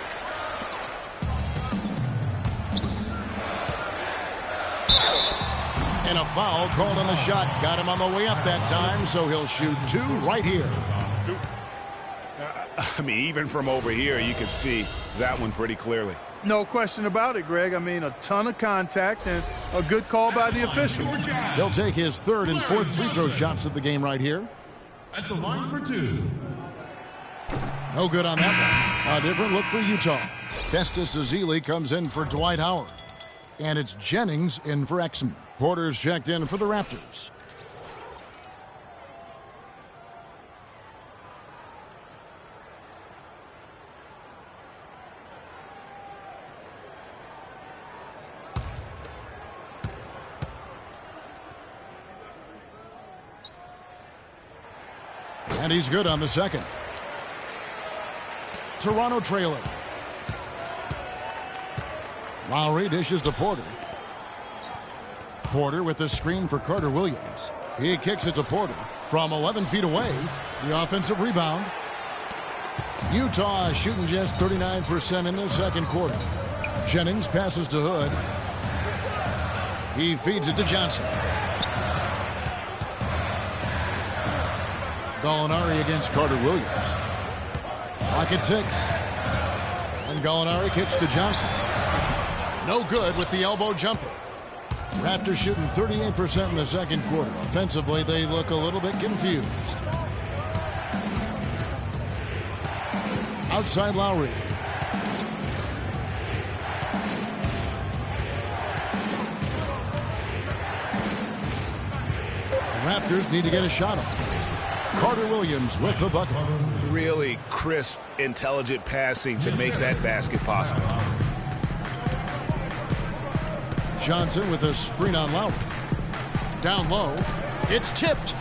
Speaker 6: And a foul called on the shot. Got him on the way up that time, so he'll shoot 2 right here.
Speaker 7: I mean, even from over here, you can see that one pretty clearly.
Speaker 8: No question about it, Greg. I mean, a ton of contact and a good call by the official.
Speaker 6: He'll take his 3rd and 4th free throw shots of the game right here.
Speaker 10: At the line for 2.
Speaker 6: No good on that one. A different look for Utah. Festus Ezeli comes in for Dwight Howard. And it's Jennings in for Exum. Porter's checked in for the Raptors. And he's good on the second. Toronto trailing. Lowry dishes to Porter. Porter with the screen for Carter Williams. He kicks it to Porter from 11 feet away. The offensive rebound. Utah shooting just 39% in the second quarter. Jennings passes to Hood. He feeds it to Johnson. Gallinari against Carter Williams. Clock at 6. And Gallinari kicks to Johnson. No good with the elbow jumper. Raptors shooting 38% in the second quarter. Offensively, they look a little bit confused. Outside Lowry. The Raptors need to get a shot on. Carter Williams with the bucket.
Speaker 7: Really crisp, intelligent passing to make that basket possible.
Speaker 6: Johnson with a screen on Lowry. Down low. It's tipped.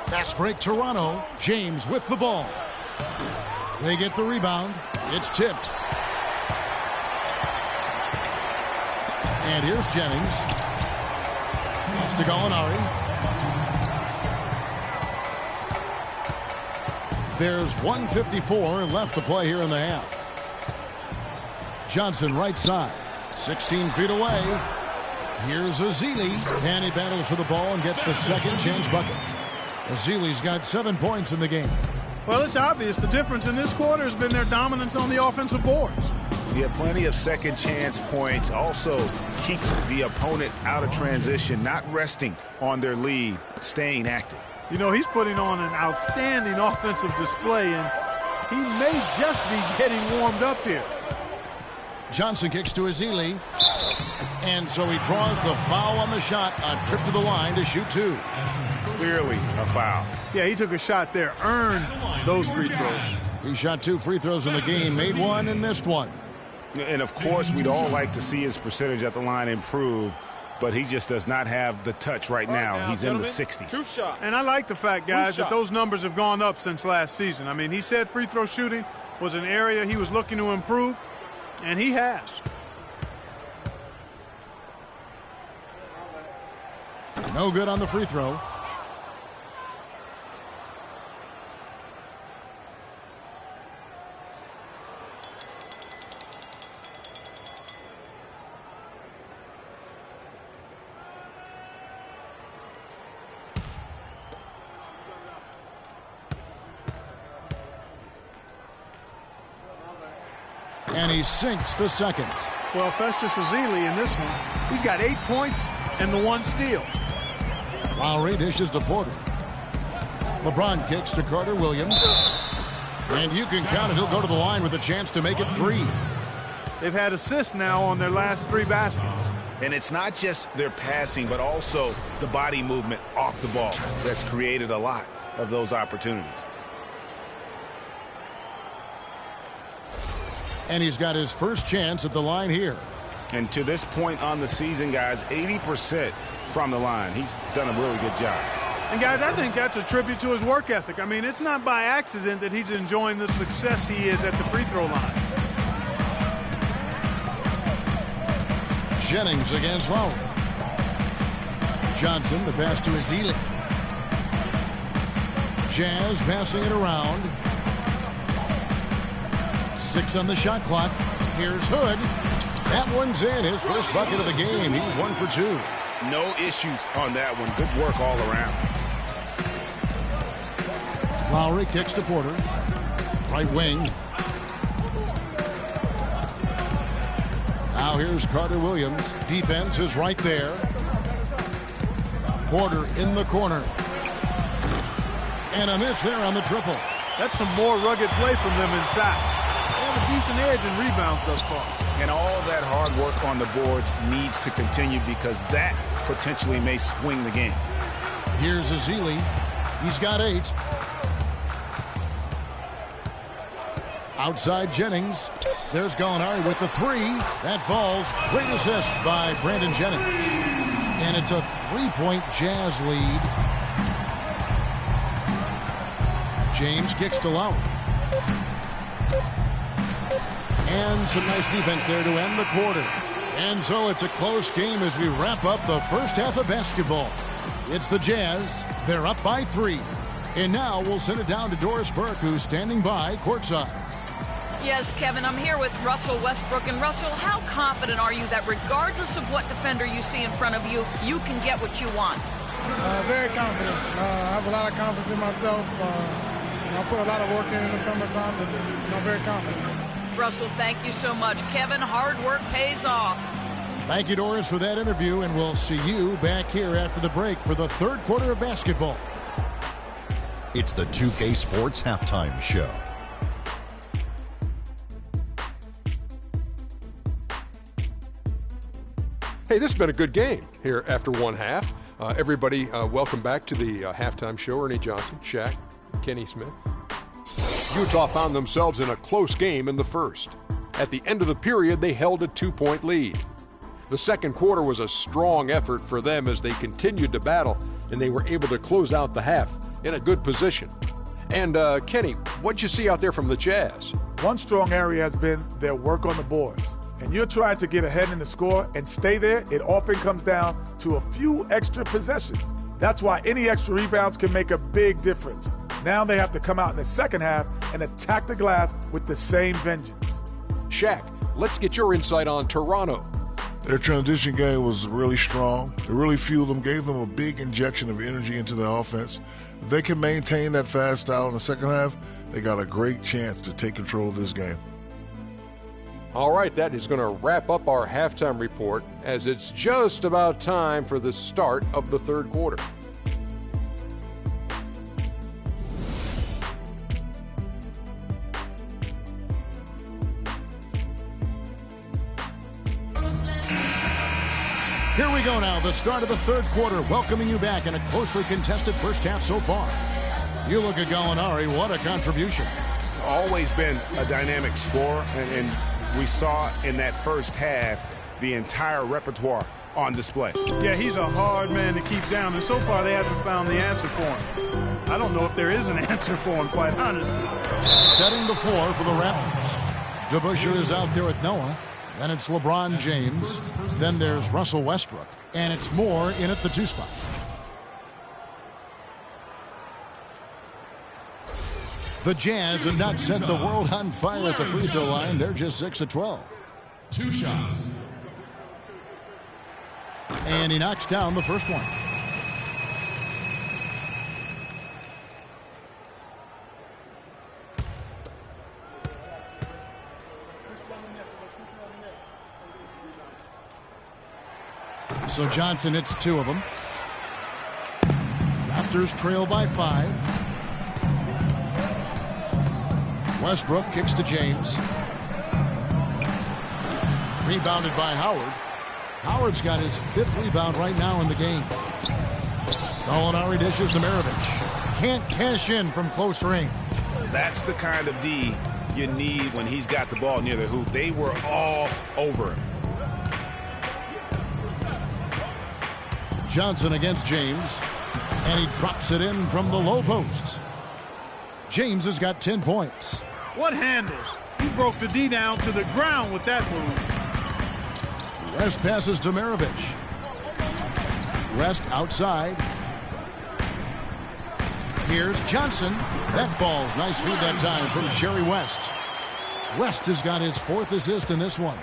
Speaker 6: Fast break Toronto. James with the ball. They get the rebound. It's tipped. And here's Jennings. Pass to Gallinari. There's 1:54 left to play here in the half. Johnson right side. 16 feet away. Here's Ezeli. And he battles for the ball and gets the second chance bucket. Ezeli's got 7 points in the game.
Speaker 8: Well, it's obvious the difference in this quarter has been their dominance on the offensive boards.
Speaker 7: Yeah, plenty of second chance points. Also keeps the opponent out of transition, not resting on their lead, staying active.
Speaker 8: You know, he's putting on an outstanding offensive display, and he may just be getting warmed up here.
Speaker 6: Johnson kicks to Ezeli. And so he draws the foul on the shot. A trip to the line to shoot 2.
Speaker 7: Clearly a foul.
Speaker 8: Yeah, he took a shot there, earned those free throws.
Speaker 6: He shot 2 free throws in the game, made 1 and missed 1.
Speaker 7: And of course, we'd all like to see his percentage at the line improve, but he just does not have the touch right now. He's in the 60s.
Speaker 8: And I like the fact, guys, that those numbers have gone up since last season. I mean, he said free throw shooting was an area he was looking to improve, and he has.
Speaker 6: No good on the free throw. And he sinks the second.
Speaker 8: Well, Festus Ezeli in this one, he's got 8 points and the 1 steal.
Speaker 6: Lowry dishes to Porter. LeBron kicks to Carter Williams. And you can count it. He'll go to the line with a chance to make it 3.
Speaker 8: They've had assists now on their last 3 baskets.
Speaker 7: And it's not just their passing, but also the body movement off the ball that's created a lot of those opportunities.
Speaker 6: And he's got his first chance at the line here.
Speaker 7: And to this point on the season, guys, 80% from the line. He's done a really good job.
Speaker 8: And, guys, I think that's a tribute to his work ethic. I mean, it's not by accident that he's enjoying the success he is at the free throw line.
Speaker 6: Jennings against Lowry. Johnson, the pass to Ezeli. Jazz passing it around. 6 on the shot clock. Here's Hood. That one's in. His first bucket of the game. He's 1 for 2.
Speaker 7: No issues on that one. Good work all around.
Speaker 6: Lowry kicks to Porter. Right wing. Now here's Carter Williams. Defense is right there. Porter in the corner. And a miss there on the triple.
Speaker 8: That's some more rugged play from them inside. They have a decent edge in rebounds thus far.
Speaker 7: And all that hard work on the boards needs to continue because that potentially may swing the game.
Speaker 6: Here's Ezeli. He's got 8. Outside Jennings. There's Gallinari with the 3. That falls. Great assist by Brandon Jennings. And it's a 3-point Jazz lead. James kicks to Lowry. And some nice defense there to end the quarter. And so it's a close game as we wrap up the first half of basketball. It's the Jazz. They're up by 3. And now we'll send it down to Doris Burke, who's standing by courtside.
Speaker 11: Yes, Kevin, I'm here with Russell Westbrook. And Russell, how confident are you that regardless of what defender you see in front of you, you can get what you want?
Speaker 12: Very confident. I have a lot of confidence in myself. I put a lot of work in the summertime, and I'm very confident.
Speaker 11: Russell, thank you so much. Kevin, hard work pays off.
Speaker 6: Thank you, Doris, for that interview, and we'll see you back here after the break for the third quarter of basketball.
Speaker 1: It's the 2K Sports Halftime Show.
Speaker 2: Hey, this has been a good game here after one half. Everybody, welcome back to the halftime show. Ernie Johnson, Shaq, Kenny Smith. Utah found themselves in a close game in the first. At the end of the period, they held a 2-point lead. The second quarter was a strong effort for them as they continued to battle, and they were able to close out the half in a good position. And, Kenny, what'd you see out there from the Jazz?
Speaker 4: One strong area has been their work on the boards. And you're trying to get ahead in the score and stay there, it often comes down to a few extra possessions. That's why any extra rebounds can make a big difference. Now they have to come out in the second half and attack the glass with the same vengeance.
Speaker 2: Shaq, let's get your insight on Toronto.
Speaker 3: Their transition game was really strong. It really fueled them, gave them a big injection of energy into their offense. If they can maintain that fast style in the second half, they got a great chance to take control of this game.
Speaker 2: All right, that is going to wrap up our halftime report as it's just about time for the start of the third quarter.
Speaker 6: Here we go now, the start of the third quarter, welcoming you back in a closely contested first half so far. You look at Gallinari, what a contribution.
Speaker 7: Always been a dynamic scorer, and we saw in that first half the entire repertoire on display.
Speaker 8: Yeah, he's a hard man to keep down, and so far they haven't found the answer for him. I don't know if there is an answer for him, quite honestly.
Speaker 6: Setting the floor for the Raptors. DeBusschere is out there with Noah. Then it's LeBron James. Then there's Russell Westbrook. And it's Moore in at the 2 spot. The Jazz have not set the world on fire at the free throw line. They're just 6 of 12.
Speaker 10: 2 shots.
Speaker 6: And he knocks down the first one. So Johnson hits 2 of them. Raptors trail by 5. Westbrook kicks to James. Rebounded by Howard. Howard's got his 5th rebound right now in the game. Gallinari dishes to Maravich. Can't cash in from close range.
Speaker 7: That's the kind of D you need when he's got the ball near the hoop. They were all over him.
Speaker 6: Johnson against James. And he drops it in from the low post. James has got 10 points.
Speaker 8: What handles? He broke the D down to the ground with that move.
Speaker 6: West passes to Maravich. West outside. Here's Johnson. That falls. Nice feed that time from Jerry West. West has got his 4th assist in this one.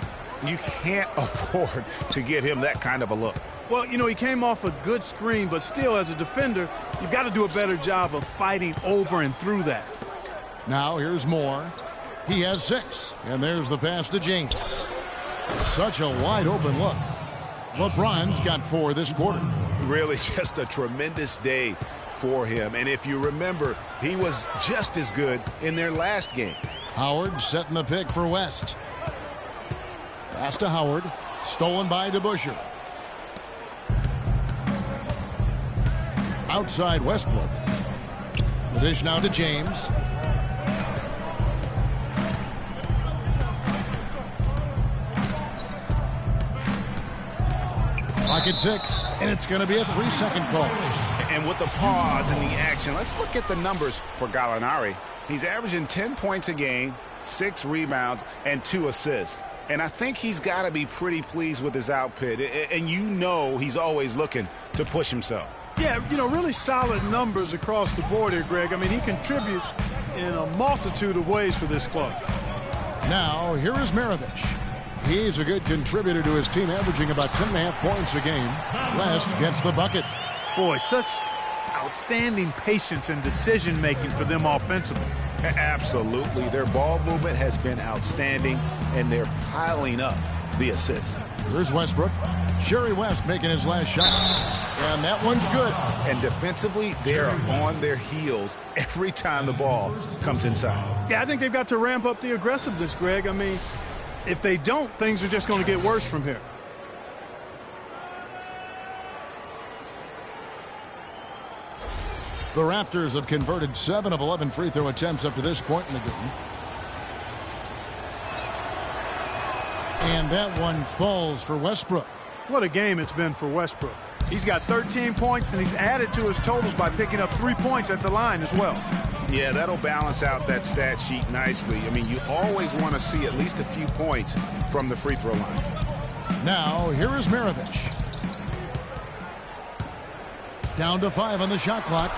Speaker 7: You can't afford to get him that kind of a look.
Speaker 8: Well, you know, he came off a good screen, but still, as a defender, you've got to do a better job of fighting over and through that.
Speaker 6: Now here's Moore. He has 6. And there's the pass to James. Such a wide open look. LeBron's got 4 this quarter.
Speaker 7: Really just a tremendous day for him. And if you remember, he was just as good in their last game.
Speaker 6: Howard setting the pick for West. Pass to Howard. Stolen by DeBusschere. Outside Westbrook. The dish now to James. Clock at 6, and it's going to be a 3-second call.
Speaker 7: And with the pause in the action, let's look at the numbers for Gallinari. He's averaging 10 points a game, 6 rebounds, and 2 assists. And I think he's got to be pretty pleased with his output. And you know he's always looking to push himself.
Speaker 8: Yeah, really solid numbers across the board here, Greg. I mean, he contributes in a multitude of ways for this club.
Speaker 6: Now, here is Maravich. He's a good contributor to his team, averaging about 10.5 points a game. West gets the bucket.
Speaker 8: Boy, such outstanding patience and decision-making for them offensively.
Speaker 7: Absolutely. Their ball movement has been outstanding, and they're piling up the assists.
Speaker 6: Here's Westbrook. Sherry West making his last shot. And that one's good.
Speaker 7: And defensively, they're on their heels every time the ball comes inside.
Speaker 8: Yeah, I think they've got to ramp up the aggressiveness, Greg. I mean, if they don't, things are just going to get worse from here.
Speaker 6: The Raptors have converted 7 of 11 free throw attempts up to this point in the game. And that one falls for Westbrook.
Speaker 8: What a game it's been for Westbrook. He's got 13 points, and he's added to his totals by picking up 3 points at the line as well.
Speaker 7: Yeah, that'll balance out that stat sheet nicely. I mean, you always want to see at least a few points from the free throw line.
Speaker 6: Now, here is Maravich. Down to 5 on the shot clock.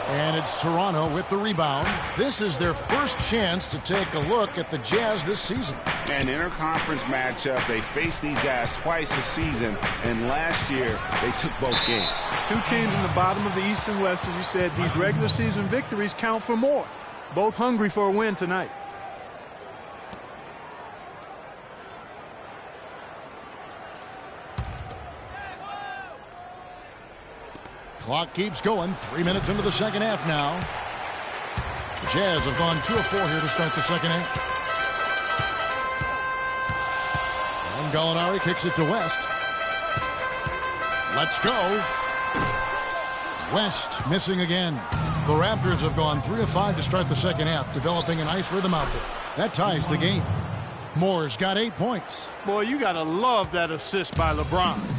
Speaker 6: And it's Toronto with the rebound. This is their first chance to take a look at the Jazz this season.
Speaker 7: An interconference matchup. They faced these guys twice this season, and last year they took both games.
Speaker 8: 2 teams in the bottom of the East and West, as you said. These regular season victories count for more. Both hungry for a win tonight.
Speaker 6: Clock keeps going. 3 minutes into the second half now. The Jazz have gone 2 of 4 here to start the second half. And Gallinari kicks it to West. Let's go. West missing again. The Raptors have gone 3 of 5 to start the second half, developing a nice rhythm out there. That ties the game. Moore's got 8 points.
Speaker 8: Boy, you got to love that assist by LeBron.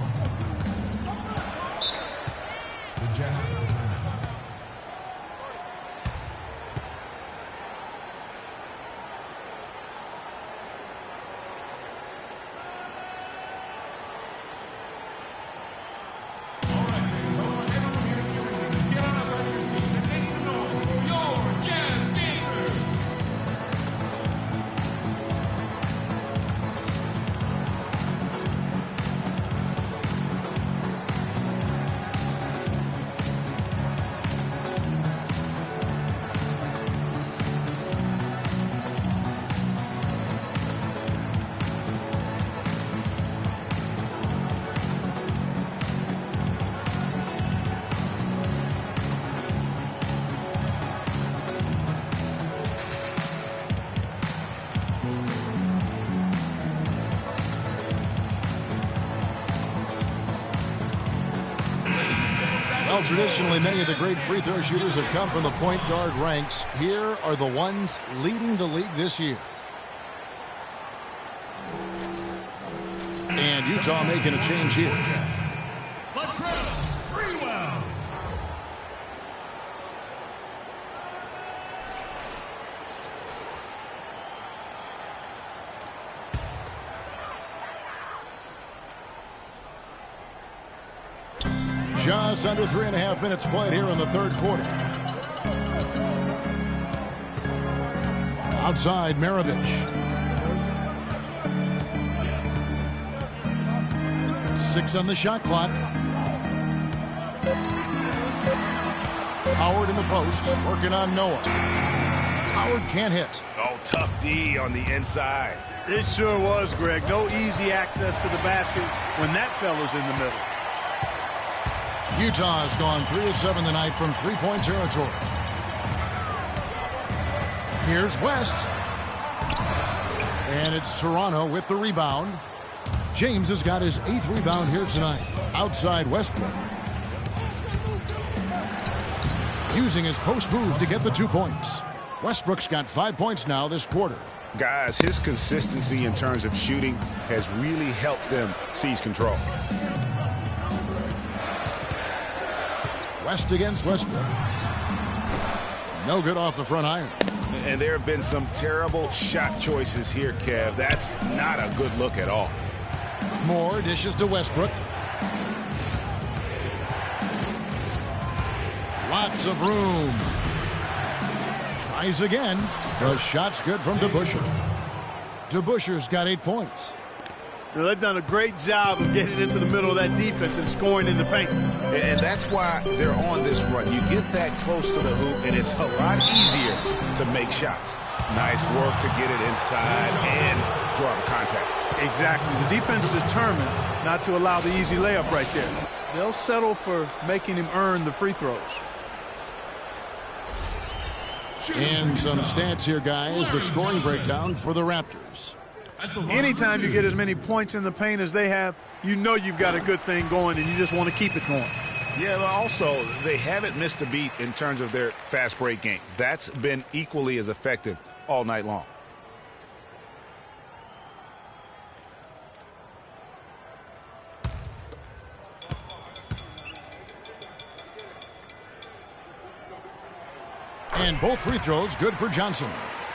Speaker 6: Well, traditionally, many of the great free throw shooters have come from the point guard ranks. Here are the ones leading the league this year. And Utah making a change here.
Speaker 10: Latrell Sprewell.
Speaker 6: Just under 3.5 minutes played here in the third quarter. Outside, Maravich. 6 on the shot clock. Howard in the post, working on Noah. Howard can't hit.
Speaker 7: Oh, tough D on the inside.
Speaker 8: It sure was, Greg. No easy access to the basket when that fella's in the middle.
Speaker 6: Utah's gone 3 of 7 tonight from three-point territory. Here's West. And it's Toronto with the rebound. James has got his 8th rebound here tonight. Outside Westbrook. Using his post move to get the 2 points. Westbrook's got 5 points now this quarter.
Speaker 7: Guys, his consistency in terms of shooting has really helped them seize control.
Speaker 6: West against Westbrook. No good off the front iron.
Speaker 7: And there have been some terrible shot choices here, Kev. That's not a good look at all.
Speaker 6: Moore dishes to Westbrook. Lots of room. Tries again. The shot's good from DeBusschere. DeBusschere's got 8 points.
Speaker 5: Now, they've done a great job of getting into the middle of that defense and scoring in the paint.
Speaker 7: And that's why they're on this run. You get that close to the hoop, and it's a lot easier to make shots. Nice work to get it inside and draw the contact.
Speaker 5: Exactly. The defense determined not to allow the easy layup right there. They'll settle for making him earn the free throws.
Speaker 6: And some stats here, guys. The scoring breakdown for the Raptors.
Speaker 5: Anytime you get as many points in the paint as they have, you know you've got a good thing going, and you just want to keep it going.
Speaker 7: Yeah, but also, they haven't missed a beat in terms of their fast break game. That's been equally as effective all night long.
Speaker 6: And both free throws good for Johnson.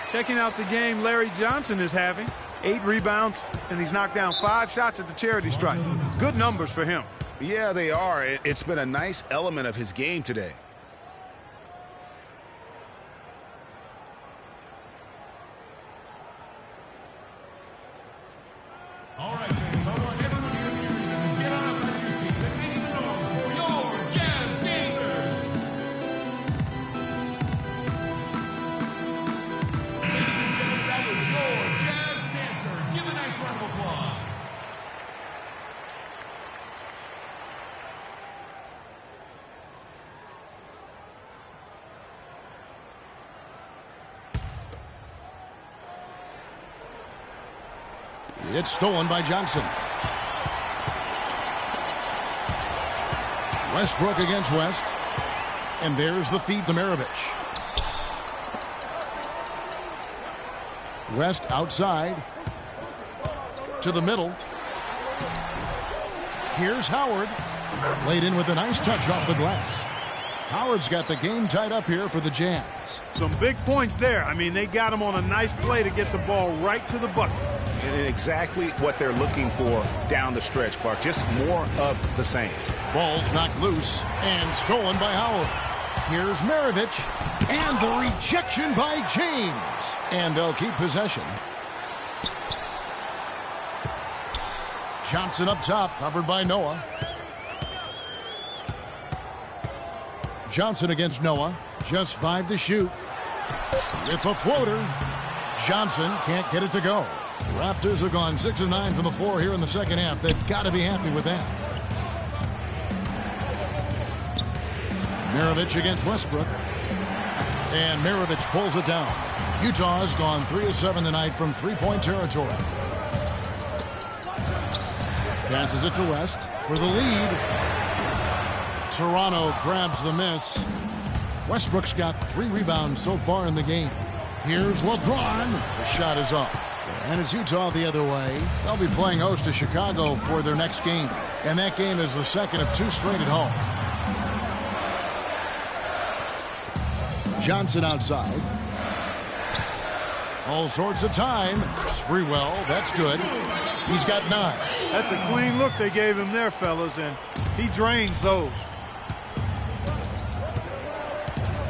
Speaker 5: Checking out the game Larry Johnson is having. 8 rebounds, and he's knocked down 5 shots at the charity stripe. Good numbers for him.
Speaker 7: Yeah, they are. It's been a nice element of his game today.
Speaker 10: All right, fans, I want everybody in the arena to get on up out of your seats and make some noise for your Jazz Dancers. Ladies and gentlemen, that was your Jazz Dancers. Give a nice round of applause.
Speaker 6: It's stolen by Johnson. Westbrook against West. And there's the feed to Maravich. West outside. To the middle. Here's Howard. Played in with a nice touch off the glass. Howard's got the game tied up here for the Jazz.
Speaker 5: Some big points there. I mean, they got him on a nice play to get the ball right to the bucket.
Speaker 7: And exactly what they're looking for down the stretch, Clark. Just more of the same.
Speaker 6: Ball's knocked loose and stolen by Howard. Here's Maravich. And the rejection by James. And they'll keep possession. Johnson up top, covered by Noah. Johnson against Noah. Just 5 to shoot. With a floater. Johnson can't get it to go. Raptors have gone 6 of 9 from the floor here in the second half. They've got to be happy with that. Maravich against Westbrook. And Maravich pulls it down. Utah's gone 3 of 7 tonight from three-point territory. Passes it to West for the lead. Toronto grabs the miss. Westbrook's got 3 rebounds so far in the game. Here's LeBron. The shot is off. And it's Utah the other way. They'll be playing host to Chicago for their next game. And that game is the second of 2 straight at home. Johnson outside. All sorts of time. Sprewell, that's good. He's got 9.
Speaker 5: That's a clean look they gave him there, fellas, and he drains those.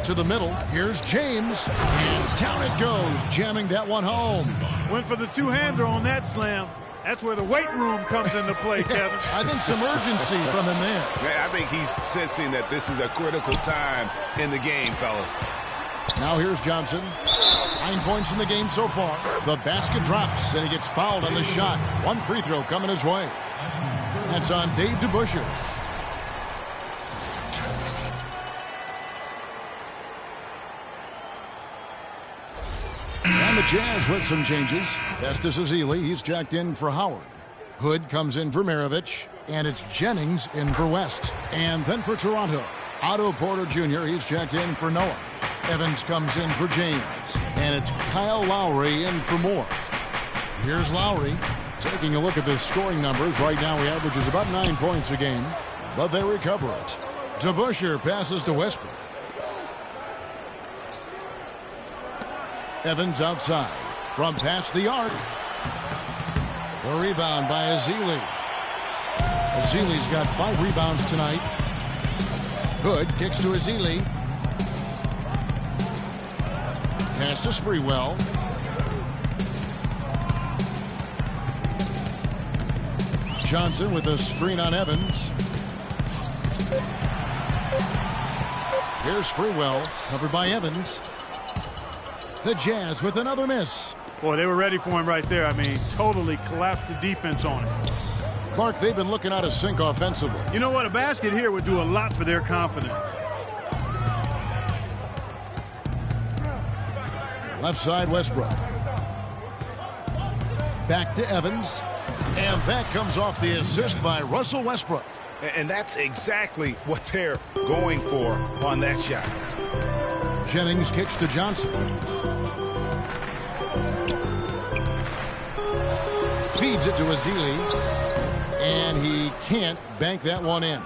Speaker 6: To the middle. Here's James. And down it goes, jamming that one home.
Speaker 5: Went for the two-hander on that slam. That's where the weight room comes into play, Kevin.
Speaker 6: I think some urgency from him there.
Speaker 7: Man, I think he's sensing that this is a critical time in the game, fellas.
Speaker 6: Now here's Johnson. 9 points in the game so far. The basket drops, and he gets fouled on the shot. 1 free throw coming his way. That's on Dave DeBusschere. And the Jazz with some changes. Festus Ezeli, he's checked in for Howard. Hood comes in for Maravich. And it's Jennings in for West. And then for Toronto, Otto Porter Jr., he's checked in for Noah. Evans comes in for James. And it's Kyle Lowry in for Moore. Here's Lowry. Taking a look at the scoring numbers. Right now he averages about 9 points a game. But they recover it. DeBusschere passes to Westbrook. Evans outside. From past the arc. The rebound by Ezeli. Ezeli's got 5 rebounds tonight. Hood kicks to Ezeli. Pass to Sprewell. Johnson with a screen on Evans. Here's Sprewell, covered by Evans. The Jazz with another miss.
Speaker 8: Boy, they were ready for him right there. I mean, totally collapsed the defense on him.
Speaker 6: Clark, they've been looking out of sync offensively.
Speaker 8: You know what? A basket here would do a lot for their confidence.
Speaker 6: Left side, Westbrook. Back to Evans. And that comes off the assist by Russell Westbrook.
Speaker 7: And that's exactly what they're going for on that shot.
Speaker 6: Jennings kicks to Johnson. Feeds it to Ezeli. And he can't bank that one in.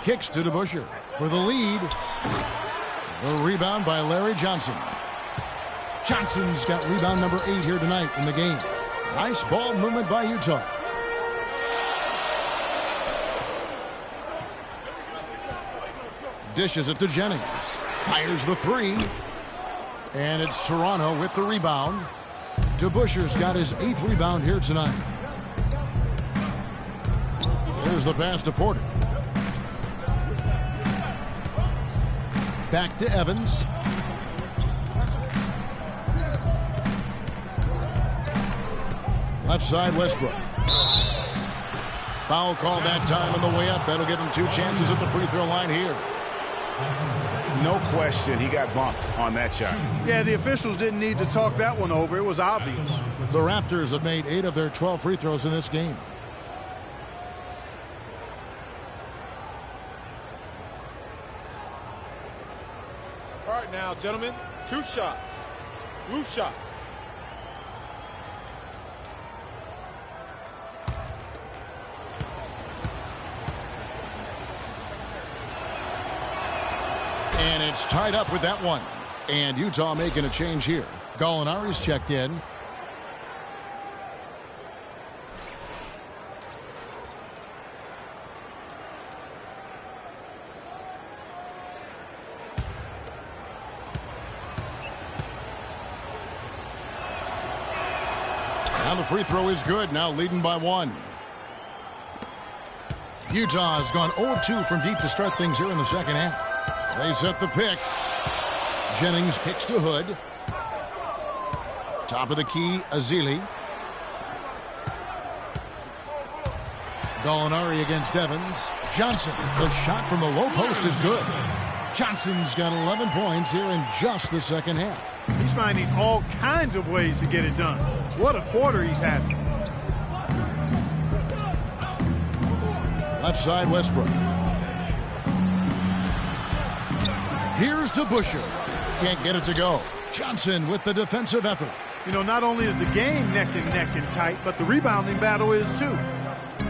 Speaker 6: Kicks to DeBusschere for the lead. The rebound by Larry Johnson. Johnson's got rebound number 8 here tonight in the game. Nice ball movement by Utah. Dishes it to Jennings. Fires the 3. And it's Toronto with the rebound. DeBusschere's got his 8th rebound here tonight. There's the pass to Porter. Back to Evans. Left side, Westbrook. Foul call that time on the way up. That'll give him 2 chances at the free throw line here.
Speaker 7: No question, he got bumped on that shot.
Speaker 8: Yeah, the officials didn't need to talk that one over. It was obvious.
Speaker 6: The Raptors have made 8 of their 12 free throws in this game.
Speaker 9: All right, now, gentlemen, 2 shots. Loose shots.
Speaker 6: And it's tied up with that one. And Utah making a change here. Gallinari's checked in. Now the free throw is good. Now leading by 1. Utah has gone 0-2 from deep to start things here in the second half. They set the pick. Jennings kicks to Hood. Top of the key, Ezeli. Gallinari against Evans. Johnson, the shot from the low post is good. Johnson's got 11 points here in just the second half.
Speaker 8: He's finding all kinds of ways to get it done. What a quarter he's having.
Speaker 6: Left side, Westbrook. Here's DeBusschere. Can't get it to go. Johnson with the defensive effort.
Speaker 8: You know, not only is the game neck and tight, but the rebounding battle is too.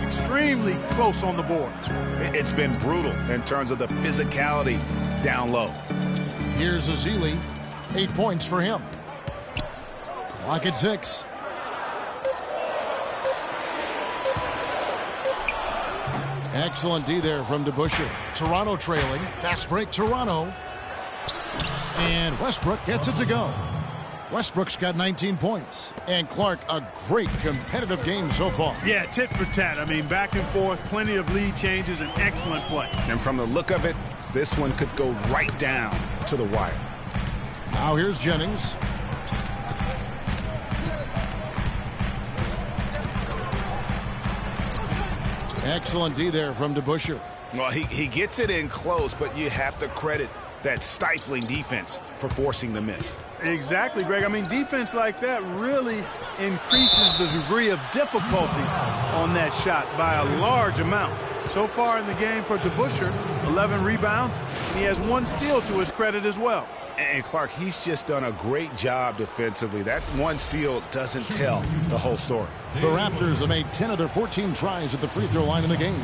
Speaker 8: Extremely close on the board.
Speaker 7: It's been brutal in terms of the physicality down low.
Speaker 6: Here's Ezeli. 8 points for him. Clock at 6. Excellent D there from DeBusschere. Toronto trailing. Fast break, Toronto. And Westbrook gets it to go. Westbrook's got 19 points. And Clark, a great competitive game so far.
Speaker 8: Yeah, tit for tat. I mean, back and forth, plenty of lead changes, and excellent play.
Speaker 7: And from the look of it, this one could go right down to the wire.
Speaker 6: Now here's Jennings. Excellent D there from DeBusschere.
Speaker 7: Well, he gets it in close, but you have to credit that stifling defense for forcing the miss.
Speaker 8: Exactly, Greg. I mean, defense like that really increases the degree of difficulty on that shot by a large amount. So far in the game for DeBusschere, 11 rebounds. He has 1 steal to his credit as well.
Speaker 7: And Clark, he's just done a great job defensively. That 1 steal doesn't tell the whole story.
Speaker 6: The Raptors have made 10 of their 14 tries at the free throw line in the game.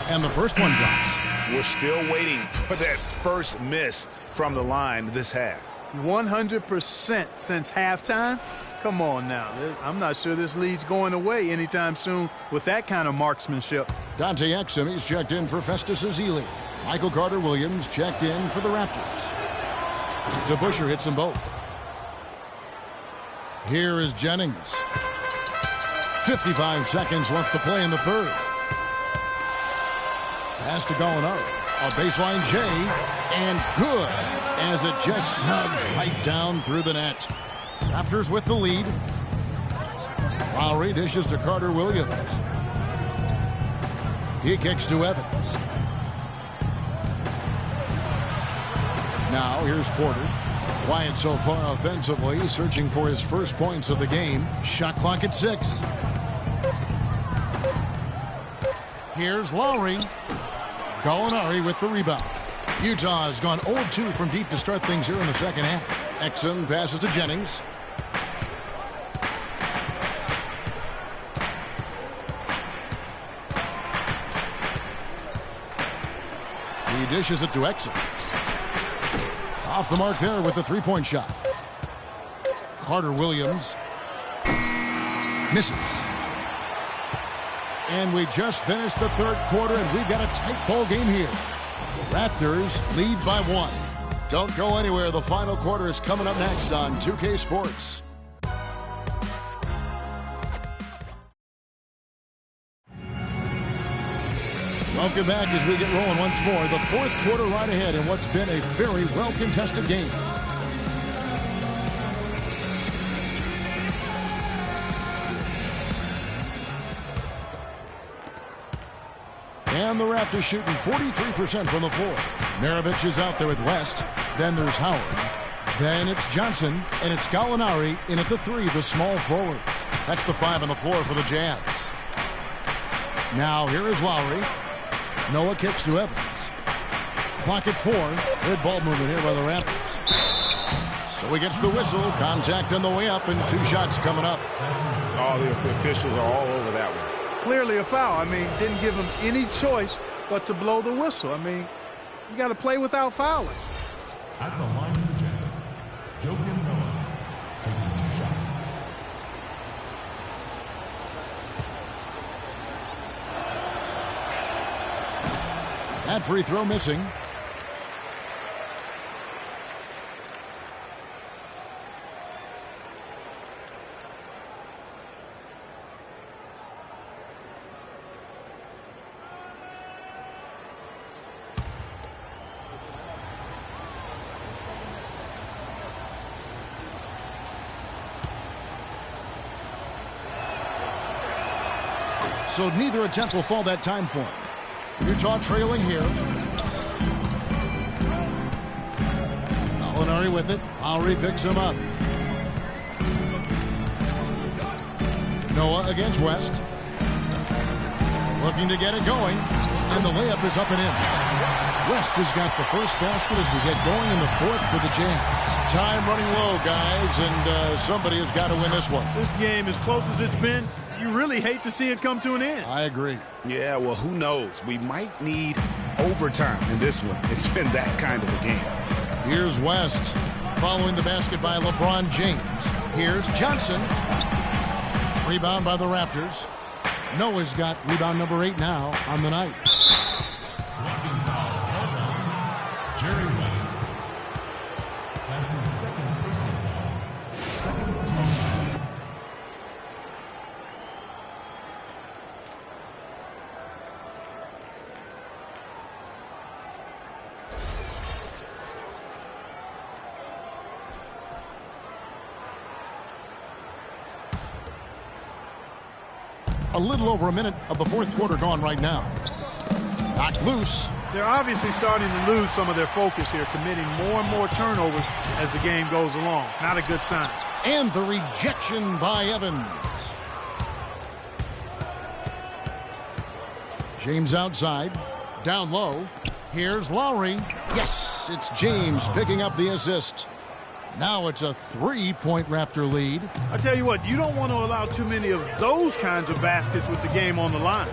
Speaker 6: And the first one drops.
Speaker 7: we're still waiting for that first miss from the line this half.
Speaker 5: 100% since halftime? Come on now. I'm not sure this lead's going away anytime soon with that kind of marksmanship.
Speaker 6: Dante Exum, he's checked in for Festus Ezeli. Michael Carter-Williams checked in for the Raptors. DeBusschere hits them both. Here is Jennings. 55 seconds left to play in the third. Pass to Gallinari. A baseline J, and good as it just snugs right down through the net. Raptors with the lead. Lowry dishes to Carter-Williams. He kicks to Evans. Now here's Porter. Quiet so far offensively, searching for his first points of the game. Shot clock at 6. Here's Lowry. Gallinari with the rebound. Utah has gone 0-2 from deep to start things here in the second half. Exum passes to Jennings. He dishes it to Exum. Off the mark there with the three-point shot. Carter-Williams misses. And we just finished the third quarter, and we've got a tight ball game here. The Raptors lead by 1. Don't go anywhere. The final quarter is coming up next on 2K Sports. Welcome back as we get rolling once more. The fourth quarter right ahead in what's been a very well-contested game. And the Raptors shooting 43% from the floor. Maravich is out there with West. Then there's Howard. Then it's Johnson, and it's Gallinari in at the 3, the small forward. That's the 5 on the floor for the Jazz. Now here is Lowry. Noah kicks to Evans. Clock at 4. Good ball movement here by the Raptors. So he gets the whistle. Contact on the way up, and 2 shots coming up.
Speaker 7: All the officials are all over that one.
Speaker 5: Clearly a foul. I mean, didn't give him any choice but to blow the whistle. I mean, you got to play without fouling.
Speaker 10: At the line of the Jazz, Joakim Noah taking 2 shots.
Speaker 6: That free throw missing. So neither attempt will fall that time for him. Utah trailing here. Gallinari with it. Lowry picks him up. Noah against West. Looking to get it going. And the layup is up and in. West has got the first basket as we get going in the fourth for the Jazz. Time running low, guys, and somebody has got to win this one.
Speaker 8: This game, as close as it's been, you really hate to see it come to an end.
Speaker 6: I agree.
Speaker 7: Yeah, well, who knows? We might need overtime in this one. It's been that kind of a game.
Speaker 6: Here's West following the basket by LeBron James. Here's Johnson. Rebound by the Raptors. Noah's got rebound number 8 now on the night.
Speaker 10: Blocking foul. Jerry West. That's his second personal foul. Second team foul.
Speaker 6: A little over a minute of the fourth quarter gone right now. Knocked loose.
Speaker 5: They're obviously starting to lose some of their focus here, committing more and more turnovers as the game goes along. Not a good sign.
Speaker 6: And the rejection by Evans. James outside. Down low. Here's Lowry. Yes, it's James picking up the assist. Now it's a 3-point Raptor lead.
Speaker 5: I tell you what, you don't want to allow too many of those kinds of baskets with the game on the line.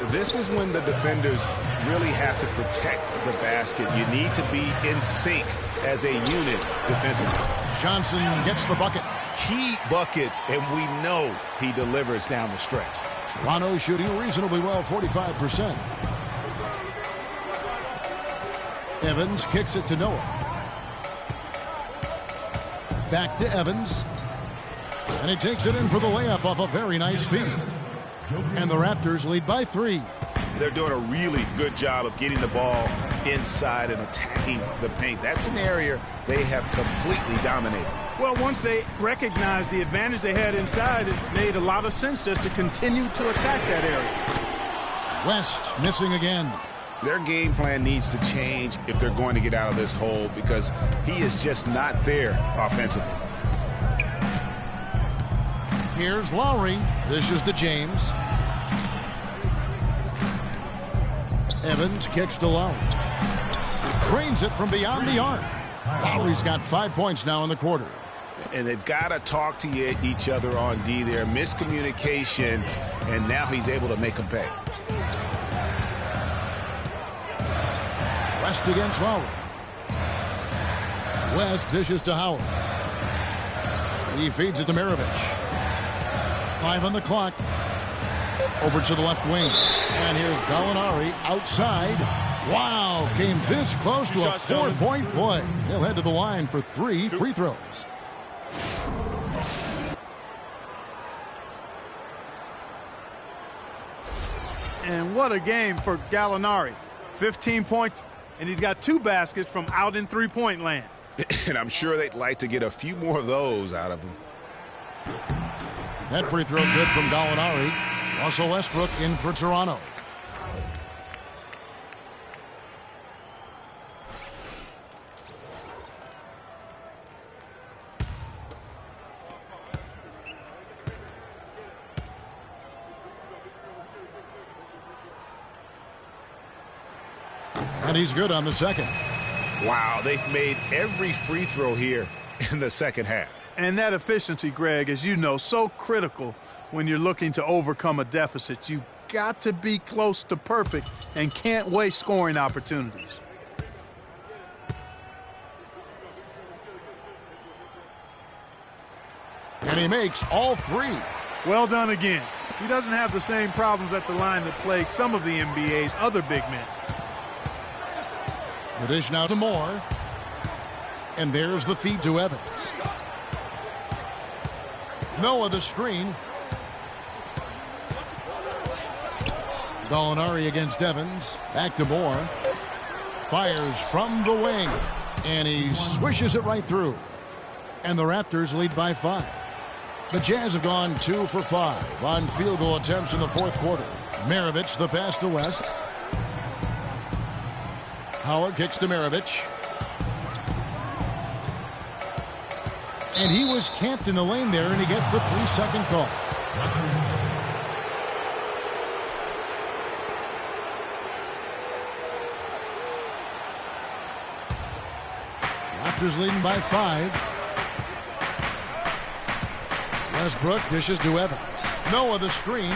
Speaker 7: this is when the defenders really have to protect the basket. You need to be in sync as a unit defensively.
Speaker 6: Johnson gets the bucket.
Speaker 7: Key buckets, and we know he delivers down the stretch.
Speaker 6: Toronto shooting reasonably well, 45%. Evans kicks it to Noah. Back to Evans. And he takes it in for the layup off a very nice feed. And the Raptors lead by 3.
Speaker 7: They're doing a really good job of getting the ball inside and attacking the paint. That's an area they have completely dominated.
Speaker 8: Well, once they recognized the advantage they had inside, it made a lot of sense just to continue to attack that area.
Speaker 6: West missing again.
Speaker 7: Their game plan needs to change if they're going to get out of this hole because he is just not there offensively.
Speaker 6: Here's Lowry. Dishes to James. Evans kicks to Lowry. Trains it from beyond the arc. Lowry's got 5 points now in the quarter.
Speaker 7: And they've got to talk to each other on D there. Miscommunication, and now he's able to make them pay.
Speaker 6: West against Lowry. West dishes to Howard. He feeds it to Maravich. 5 on the clock. Over to the left wing. And here's Gallinari outside. Wow, came this close to a 4-point play. He'll head to the line for 3 free throws.
Speaker 8: And what a game for Gallinari. 15 points, and he's got 2 baskets from out in three-point land.
Speaker 7: And I'm sure they'd like to get a few more of those out of him.
Speaker 6: That free throw good from Gallinari. Russell Westbrook in for Toronto. And he's good on the second.
Speaker 7: Wow, they've made every free throw here in the second half.
Speaker 8: And that efficiency, Greg, as you know, so critical when you're looking to overcome a deficit. You've got to be close to perfect and can't waste scoring opportunities.
Speaker 6: And he makes all 3.
Speaker 8: Well done again. He doesn't have the same problems at the line that plague some of the NBA's other big men.
Speaker 6: The dish now to Moore. And there's the feed to Evans. Noah the screen. Gallinari against Evans. Back to Moore. Fires from the wing. And he swishes it right through. And the Raptors lead by 5. The Jazz have gone 2 for 5 on field goal attempts in the fourth quarter. Maravich the pass to West. Howard kicks to Maravich. And he was camped in the lane there, and he gets the 3-second call. Raptors leading by 5. Westbrook dishes to Evans. Noah the screen.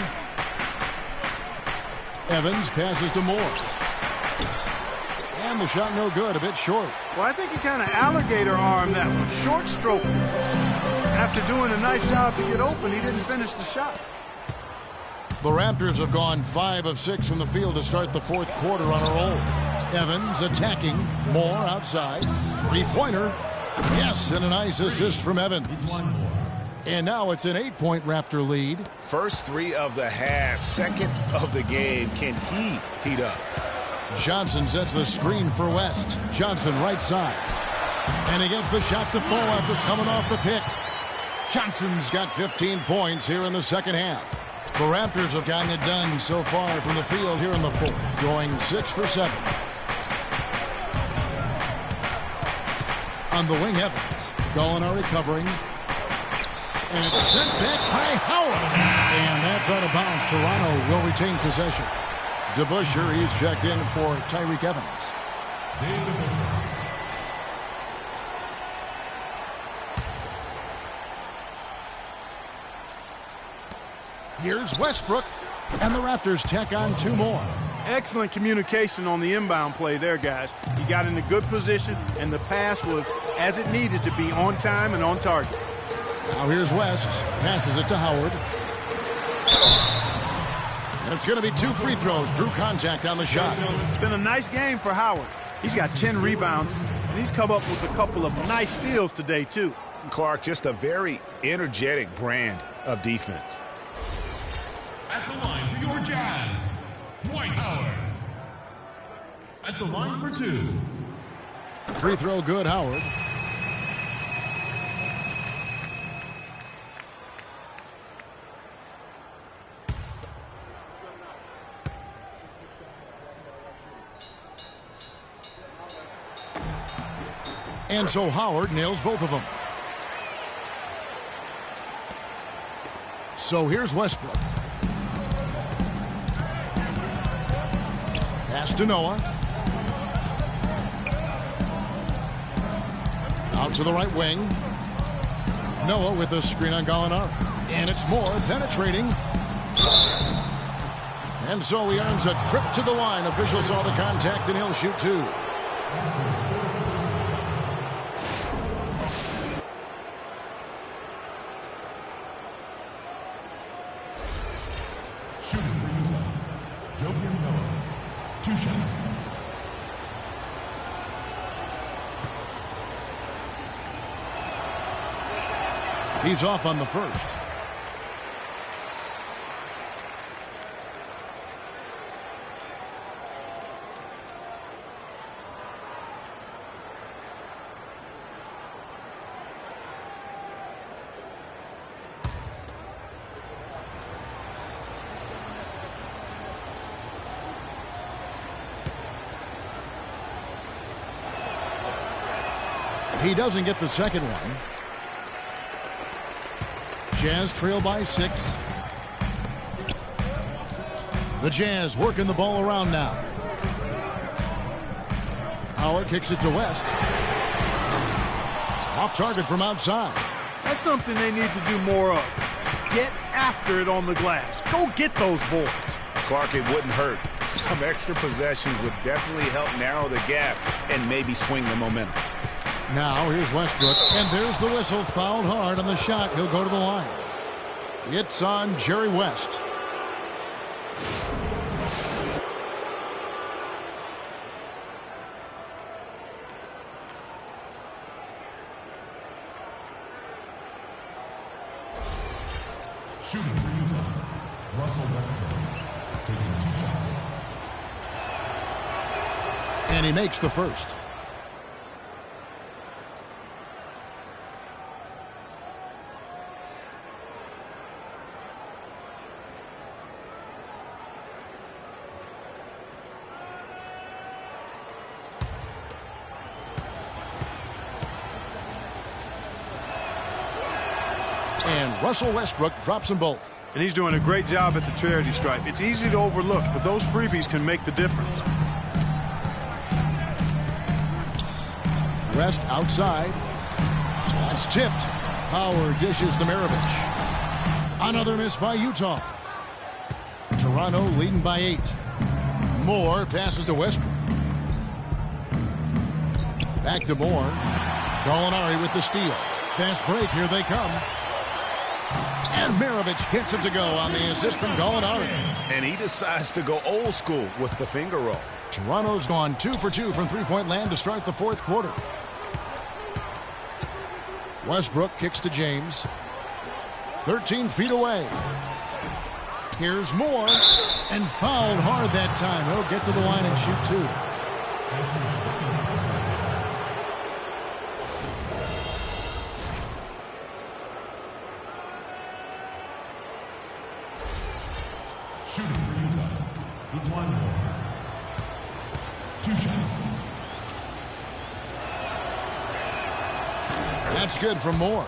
Speaker 6: Evans passes to Moore. And the shot no good, a bit short.
Speaker 8: Well, I think he kind of alligator armed that one. Short stroke. After doing a nice job to get open, he didn't finish the shot.
Speaker 6: The Raptors have gone 5 of 6 from the field to start the fourth quarter on a roll. Evans attacking. Moore outside. 3-pointer. Yes, and a nice assist from Evans. And now it's an 8-point Raptor lead.
Speaker 7: First 3 of the half, second of the game. Can he heat up?
Speaker 6: Johnson sets the screen for West. Johnson right side. And he gets the shot to fall after coming off the pick. Johnson's got 15 points here in the second half. The Raptors have gotten it done so far from the field here in the fourth, going 6 for 7. On the wing, Evans. Gallinari covering. And it's sent back by Howard. And that's out of bounds. Toronto will retain possession. DeBusschere, he's checked in for Tyreke Evans. Here's Westbrook, and the Raptors tack on 2 more.
Speaker 5: Excellent communication on the inbound play there, guys. He got in a good position, and the pass was as it needed to be, on time and on target.
Speaker 6: Now here's West. Passes it to Howard. And it's going to be 2 free throws. Drew contact on the shot.
Speaker 5: It's been a nice game for Howard. He's got 10 rebounds, and he's come up with a couple of nice steals today, too.
Speaker 7: Clark, just a very energetic brand of defense.
Speaker 10: At the line for your Jazz, Dwight Howard. At the line for 2.
Speaker 6: Free throw good, Howard. And so Howard nails both of them. So here's Westbrook. Pass to Noah. Out to the right wing. Noah with a screen on Gallinari. And it's Moore penetrating. And so he earns a trip to the line. Officials saw the contact and he'll shoot 2. He's off on the first. He doesn't get the second one. Jazz trail by 6. The Jazz working the ball around now. Howard kicks it to West. Off target from outside.
Speaker 5: That's something they need to do more of. Get after it on the glass. Go get those boards.
Speaker 7: Clark, it wouldn't hurt. Some extra possessions would definitely help narrow the gap and maybe swing the momentum.
Speaker 6: Now here's Westbrook, and there's the whistle. Fouled hard on the shot. He'll go to the line. It's on Jerry West.
Speaker 10: Shooting for Utah, Russell Westbrook, taking 2 shots.
Speaker 6: And he makes the first. And Russell Westbrook drops them both.
Speaker 5: And he's doing a great job at the charity stripe. It's easy to overlook, but those freebies can make the difference.
Speaker 6: West outside. That's tipped. Howard dishes to Maravich. Another miss by Utah. Toronto leading by 8. Moore passes to Westbrook. Back to Moore. Gallinari with the steal. Fast break. Here they come. And Maravich gets it to go on the assist from Gallinari.
Speaker 7: And he decides to go old school with the finger roll.
Speaker 6: Toronto's gone 2 for 2 from three-point land to start the 4th quarter. Westbrook kicks to James. 13 feet away. Here's Moore. And fouled hard that time. He'll get to the line and shoot 2.
Speaker 10: Shooting for Utah, E'Twaun Moore, 2 shots.
Speaker 6: That's good from Moore.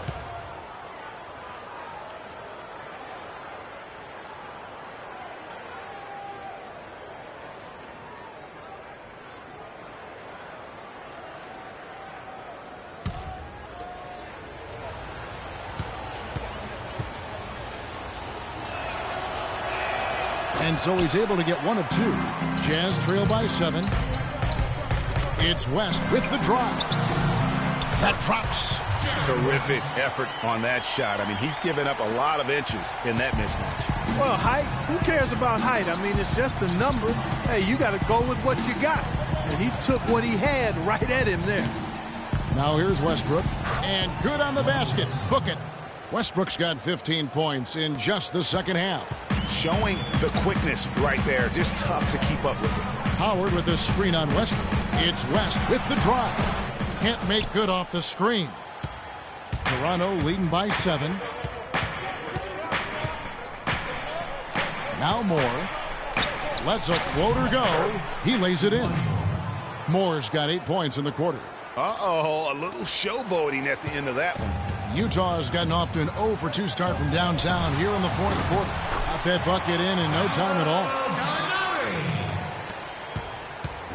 Speaker 6: And so he's able to get one of two. Jazz trail by 7. It's West with the drive. That drops.
Speaker 7: Terrific effort on that shot. I mean, he's given up a lot of inches in that mismatch.
Speaker 5: Well, height, who cares about height? I mean, it's just a number. Hey, you got to go with what you got. And he took what he had right at him there.
Speaker 6: Now here's Westbrook. And good on the basket. Book it. Westbrook's got 15 points in just the second half.
Speaker 7: Showing the quickness right there. Just tough to keep up with it.
Speaker 6: Howard with the screen on Westbrook. It's West with the drive. Can't make good off the screen. Toronto leading by 7. Now Moore. Lets a floater go. He lays it in. Moore's got 8 points in the quarter.
Speaker 7: Uh-oh, a little showboating at the end of that one.
Speaker 6: Utah's gotten off to an 0 for 2 start from downtown here in the fourth quarter. Got that bucket in no time at all.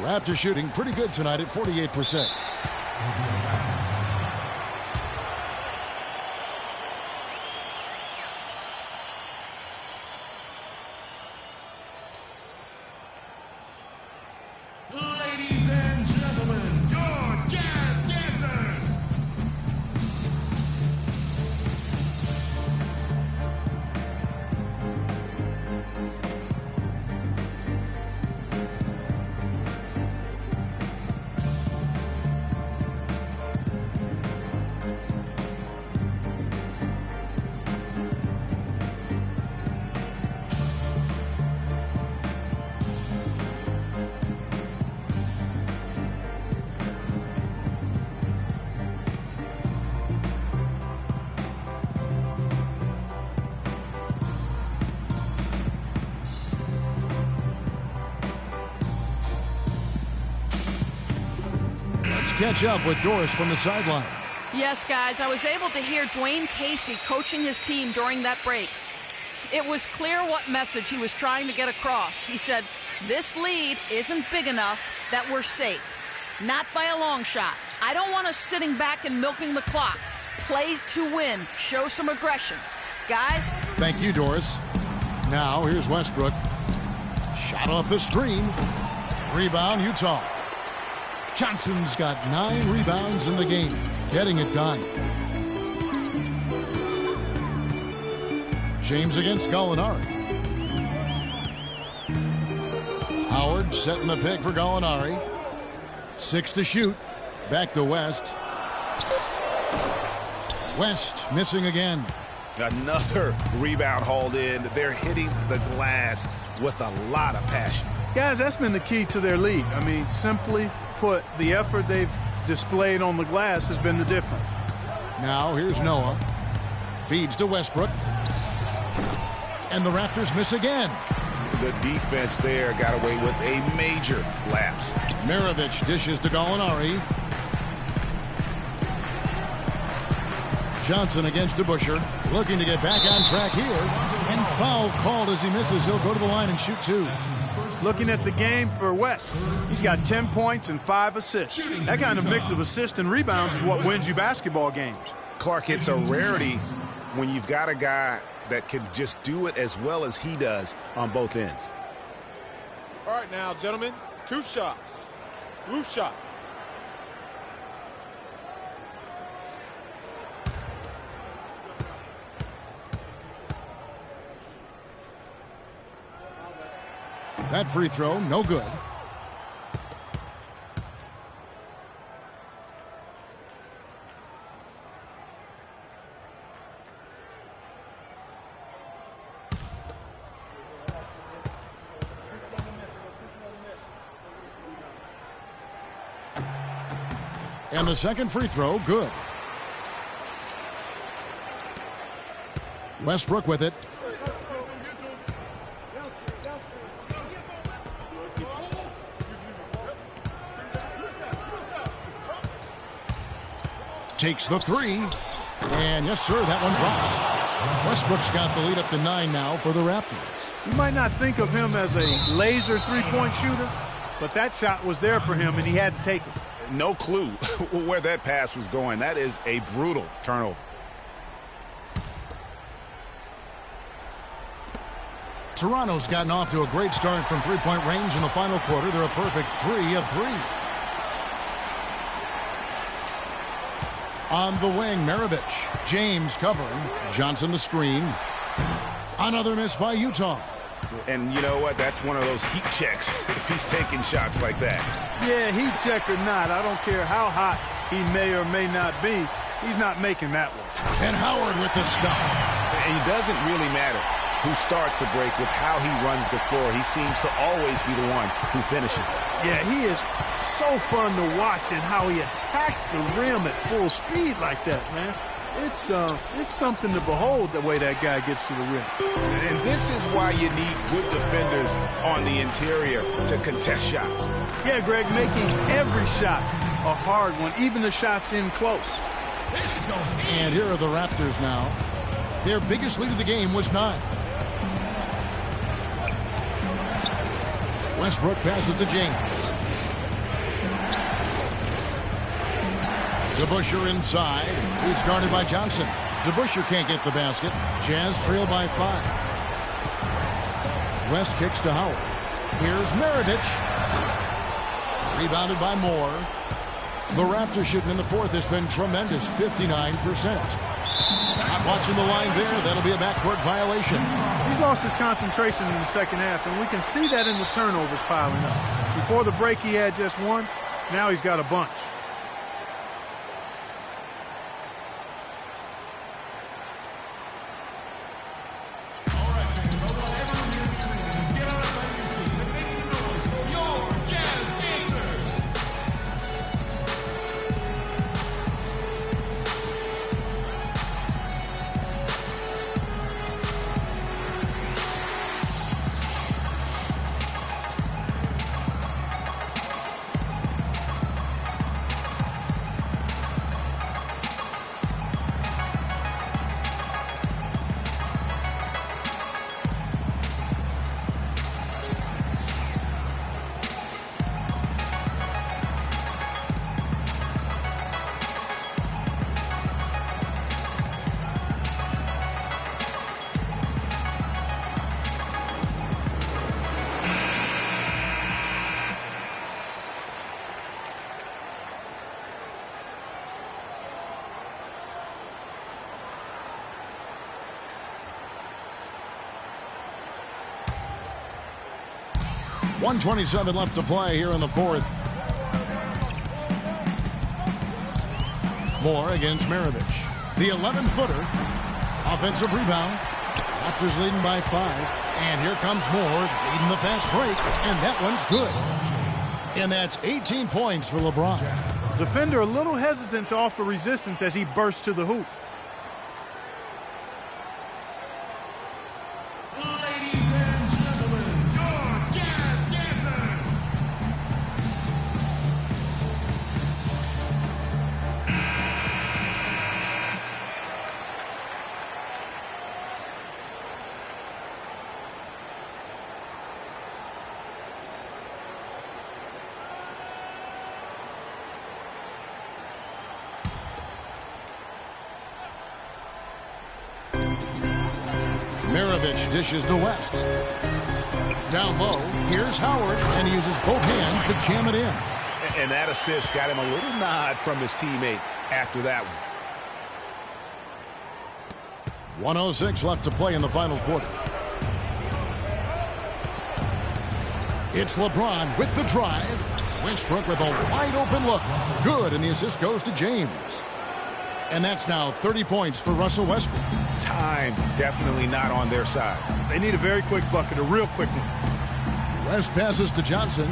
Speaker 6: Raptors shooting pretty good tonight at 48%.
Speaker 10: Ladies and gentlemen, your Jazz Dancers.
Speaker 6: Catch up with Doris from the sideline.
Speaker 11: Yes, guys, I was able to hear Dwayne Casey coaching his team during that break. It was clear what message he was trying to get across. He said, this lead isn't big enough that we're safe. Not by a long shot. I don't want us sitting back and milking the clock. Play to win. Show some aggression. Guys?
Speaker 6: Thank you, Doris. Now, here's Westbrook. Shot off the screen. Rebound, Utah. Johnson's got 9 rebounds in the game, getting it done. James against Gallinari. Howard setting the pick for Gallinari. 6 to shoot. Back to West. West missing again.
Speaker 7: Another rebound hauled in. They're hitting the glass with a lot of passion.
Speaker 5: Guys, that's been the key to their lead. I mean, simply put, the effort they've displayed on the glass has been the difference.
Speaker 6: Now here's Noah. Feeds to Westbrook. And the Raptors miss again.
Speaker 7: The defense there got away with a major lapse.
Speaker 6: Mirovic dishes to Gallinari. Johnson against DeBusschere. Looking to get back on track here. And foul called as he misses. He'll go to the line and shoot 2.
Speaker 5: Looking at the game for West, he's got 10 points and 5 assists. That kind of mix of assists and rebounds is what wins you basketball games.
Speaker 7: Clark, it's a rarity when you've got a guy that can just do it as well as he does on both ends.
Speaker 9: All right, now, gentlemen, 2 shots. Roof shots.
Speaker 6: That free throw, no good. And the second free throw, good. Westbrook with it. Takes the 3. And yes, sir, that one drops. Westbrook's got the lead up to 9 now for the Raptors.
Speaker 5: You might not think of him as a laser three-point shooter, but that shot was there for him, and he had to take it.
Speaker 7: No clue where that pass was going. That is a brutal turnover.
Speaker 6: Toronto's gotten off to a great start from three-point range in the final quarter. They're a perfect 3 of 3. On the wing, Maravich. James covering. Johnson the screen. Another miss by Utah.
Speaker 7: And you know what? That's one of those heat checks if he's taking shots like that.
Speaker 8: Yeah, heat check or not, I don't care how hot he may or may not be. He's not making that one.
Speaker 6: And Howard with the stuff.
Speaker 7: And it doesn't really matter who starts the break with how he runs the floor. He seems to always be the one who finishes it.
Speaker 8: Yeah, he is so fun to watch and how he attacks the rim at full speed like that, man. It's something to behold the way that guy gets to the rim.
Speaker 7: And this is why you need good defenders on the interior to contest shots.
Speaker 8: Yeah, Greg, making every shot a hard one, even the shots in close.
Speaker 6: And here are the Raptors now. Their biggest lead of the game was 9. Westbrook passes to James. DeBusschere inside. He's guarded by Johnson. DeBusschere can't get the basket. Jazz trail by 5. West kicks to Howard. Here's Maravich. Rebounded by Moore. The Raptors shooting in the fourth has been tremendous, 59%. Not watching the line there. That'll be a backcourt violation.
Speaker 8: He's lost his concentration in the second half, and we can see that in the turnovers piling up. Before the break, he had just one. Now he's got a bunch.
Speaker 6: .127 left to play here in the fourth. Moore against Maravich. The 11-footer. Offensive rebound. Raptors leading by 5. And here comes Moore leading the fast break. And that one's good. And that's 18 points for LeBron.
Speaker 8: Defender a little hesitant to offer resistance as he bursts to the hoop.
Speaker 6: Maravich dishes to West. Down low, here's Howard, and he uses both hands to jam it in.
Speaker 7: And that assist got him a little nod from his teammate after that one.
Speaker 6: 1:06 left to play in the final quarter. It's LeBron with the drive. Westbrook with a wide open look. Good, and the assist goes to James. And that's now 30 points for Russell Westbrook.
Speaker 7: Time definitely not on their side.
Speaker 8: They need a very quick bucket, a real quick one.
Speaker 6: West passes to Johnson.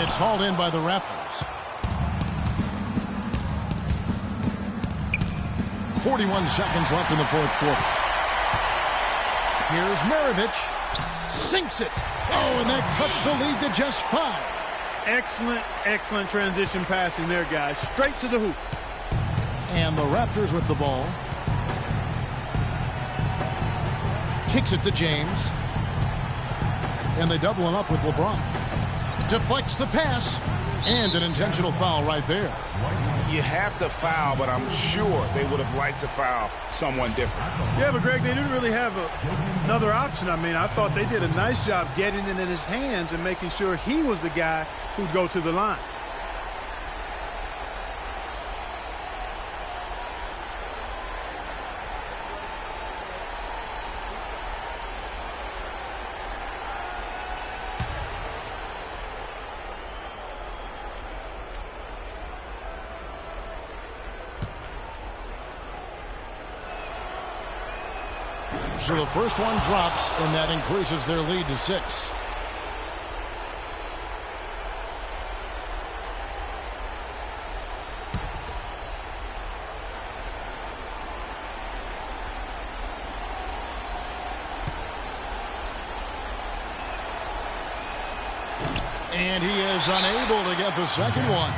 Speaker 6: It's hauled in by the Raptors. 41 seconds left in the fourth quarter. Here's Maravich. Sinks it. Oh, and that cuts the lead to just 5.
Speaker 8: Excellent transition passing there, guys. Straight to the hoop.
Speaker 6: And the Raptors with the ball. Kicks it to James. And they double him up with LeBron. Deflects the pass. And an intentional foul right there.
Speaker 7: you have to foul, but I'm sure they would have liked to foul someone different.
Speaker 5: Yeah, but Greg, they didn't really have another option. I mean, I thought they did a nice job getting it in his hands and making sure he was the guy who'd go to the line.
Speaker 6: So the first one drops, and that increases their lead to 6. And he is unable to get the second one.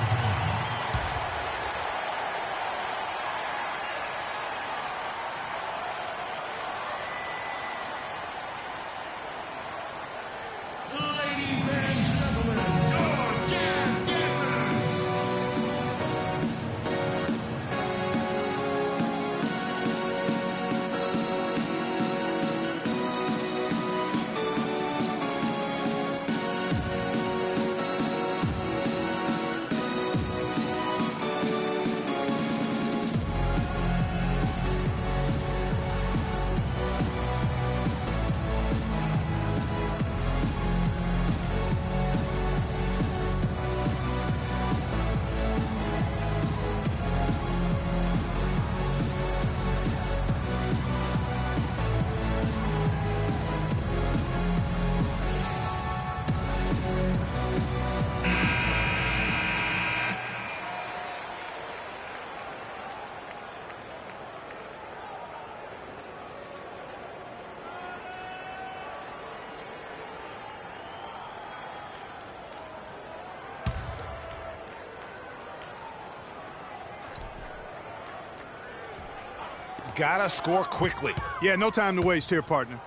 Speaker 7: Gotta score quickly.
Speaker 5: Yeah, no time to waste here, partner.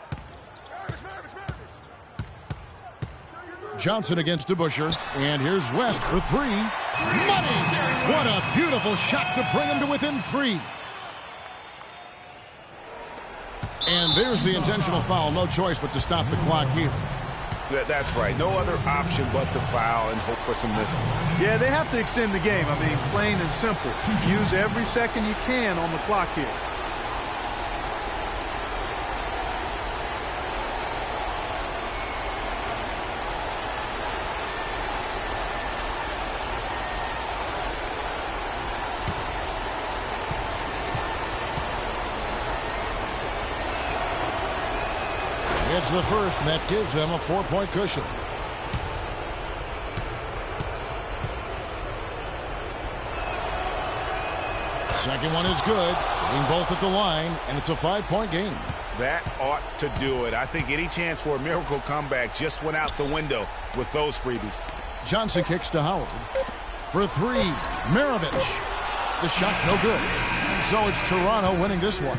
Speaker 6: Johnson against DeBusschere, and here's West for 3. Money! What a beautiful shot to bring him to within 3. And there's the intentional foul. No choice but to stop the clock here.
Speaker 7: That's right. No other option but to foul and hope for some misses.
Speaker 5: Yeah, they have to extend the game. I mean, plain and simple. Use every second you can on the clock here.
Speaker 6: It's the first, and that gives them a 4-point cushion. Second one is good. Getting both at the line, and it's a 5-point game.
Speaker 7: That ought to do it. I think any chance for a miracle comeback just went out the window with those freebies.
Speaker 6: Johnson kicks to Howard. For 3, Maravich. The shot no good. So it's Toronto winning this one.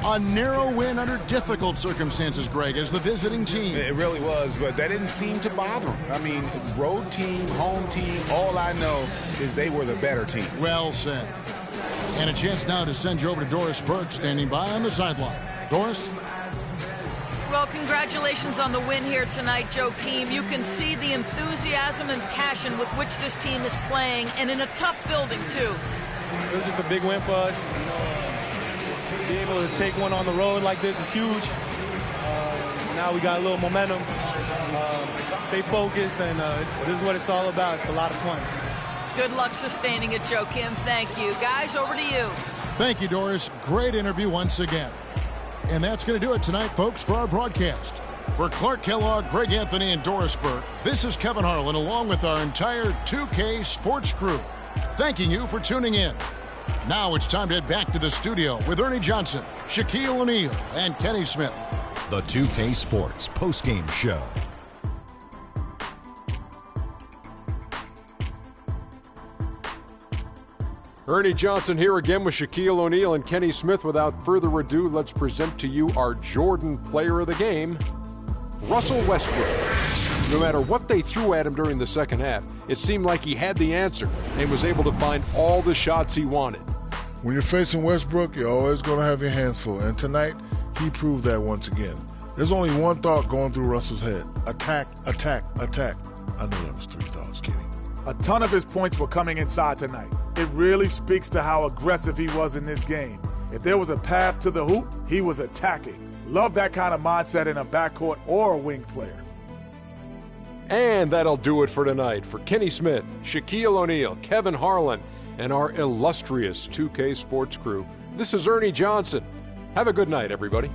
Speaker 6: A narrow win under difficult circumstances, Greg, as the visiting team.
Speaker 7: It really was, but that didn't seem to bother them. I mean, road team, home team, all I know is they were the better team.
Speaker 6: Well said. And a chance now to send you over to Doris Burke, standing by on the sideline. Doris?
Speaker 11: Well, congratulations on the win here tonight, Joakim. You can see the enthusiasm and passion with which this team is playing, and in a tough building, too.
Speaker 13: It was just a big win for us. Be able to take one on the road like this is huge. Now we got a little momentum. Stay focused, and this is what it's all about. It's a lot of fun.
Speaker 11: Good luck sustaining it, Joakim. Thank you. Guys, over to you.
Speaker 6: Thank you, Doris. Great interview once again. And that's going to do it tonight, folks, for our broadcast. For Clark Kellogg, Greg Anthony, and Doris Burke, this is Kevin Harlan, along with our entire 2K Sports crew, thanking you for tuning in. Now it's time to head back to the studio with Ernie Johnson, Shaquille O'Neal, and Kenny Smith.
Speaker 1: The 2K Sports postgame show.
Speaker 2: Ernie Johnson here again with Shaquille O'Neal and Kenny Smith. Without further ado, let's present to you our Jordan Player of the Game, Russell Westbrook. No matter what they threw at him during the second half, it seemed like he had the answer and was able to find all the shots he wanted.
Speaker 3: When you're facing Westbrook, you're always going to have your hands full. And tonight, he proved that once again. There's only one thought going through Russell's head. Attack, attack, attack. I know that was 3 thoughts, Kenny.
Speaker 4: A ton of his points were coming inside tonight. It really speaks to how aggressive he was in this game. If there was a path to the hoop, he was attacking. Love that kind of mindset in a backcourt or a wing player.
Speaker 2: And that'll do it for tonight. For Kenny Smith, Shaquille O'Neal, Kevin Harlan, and our illustrious 2K Sports crew, this is Ernie Johnson. Have a good night, everybody.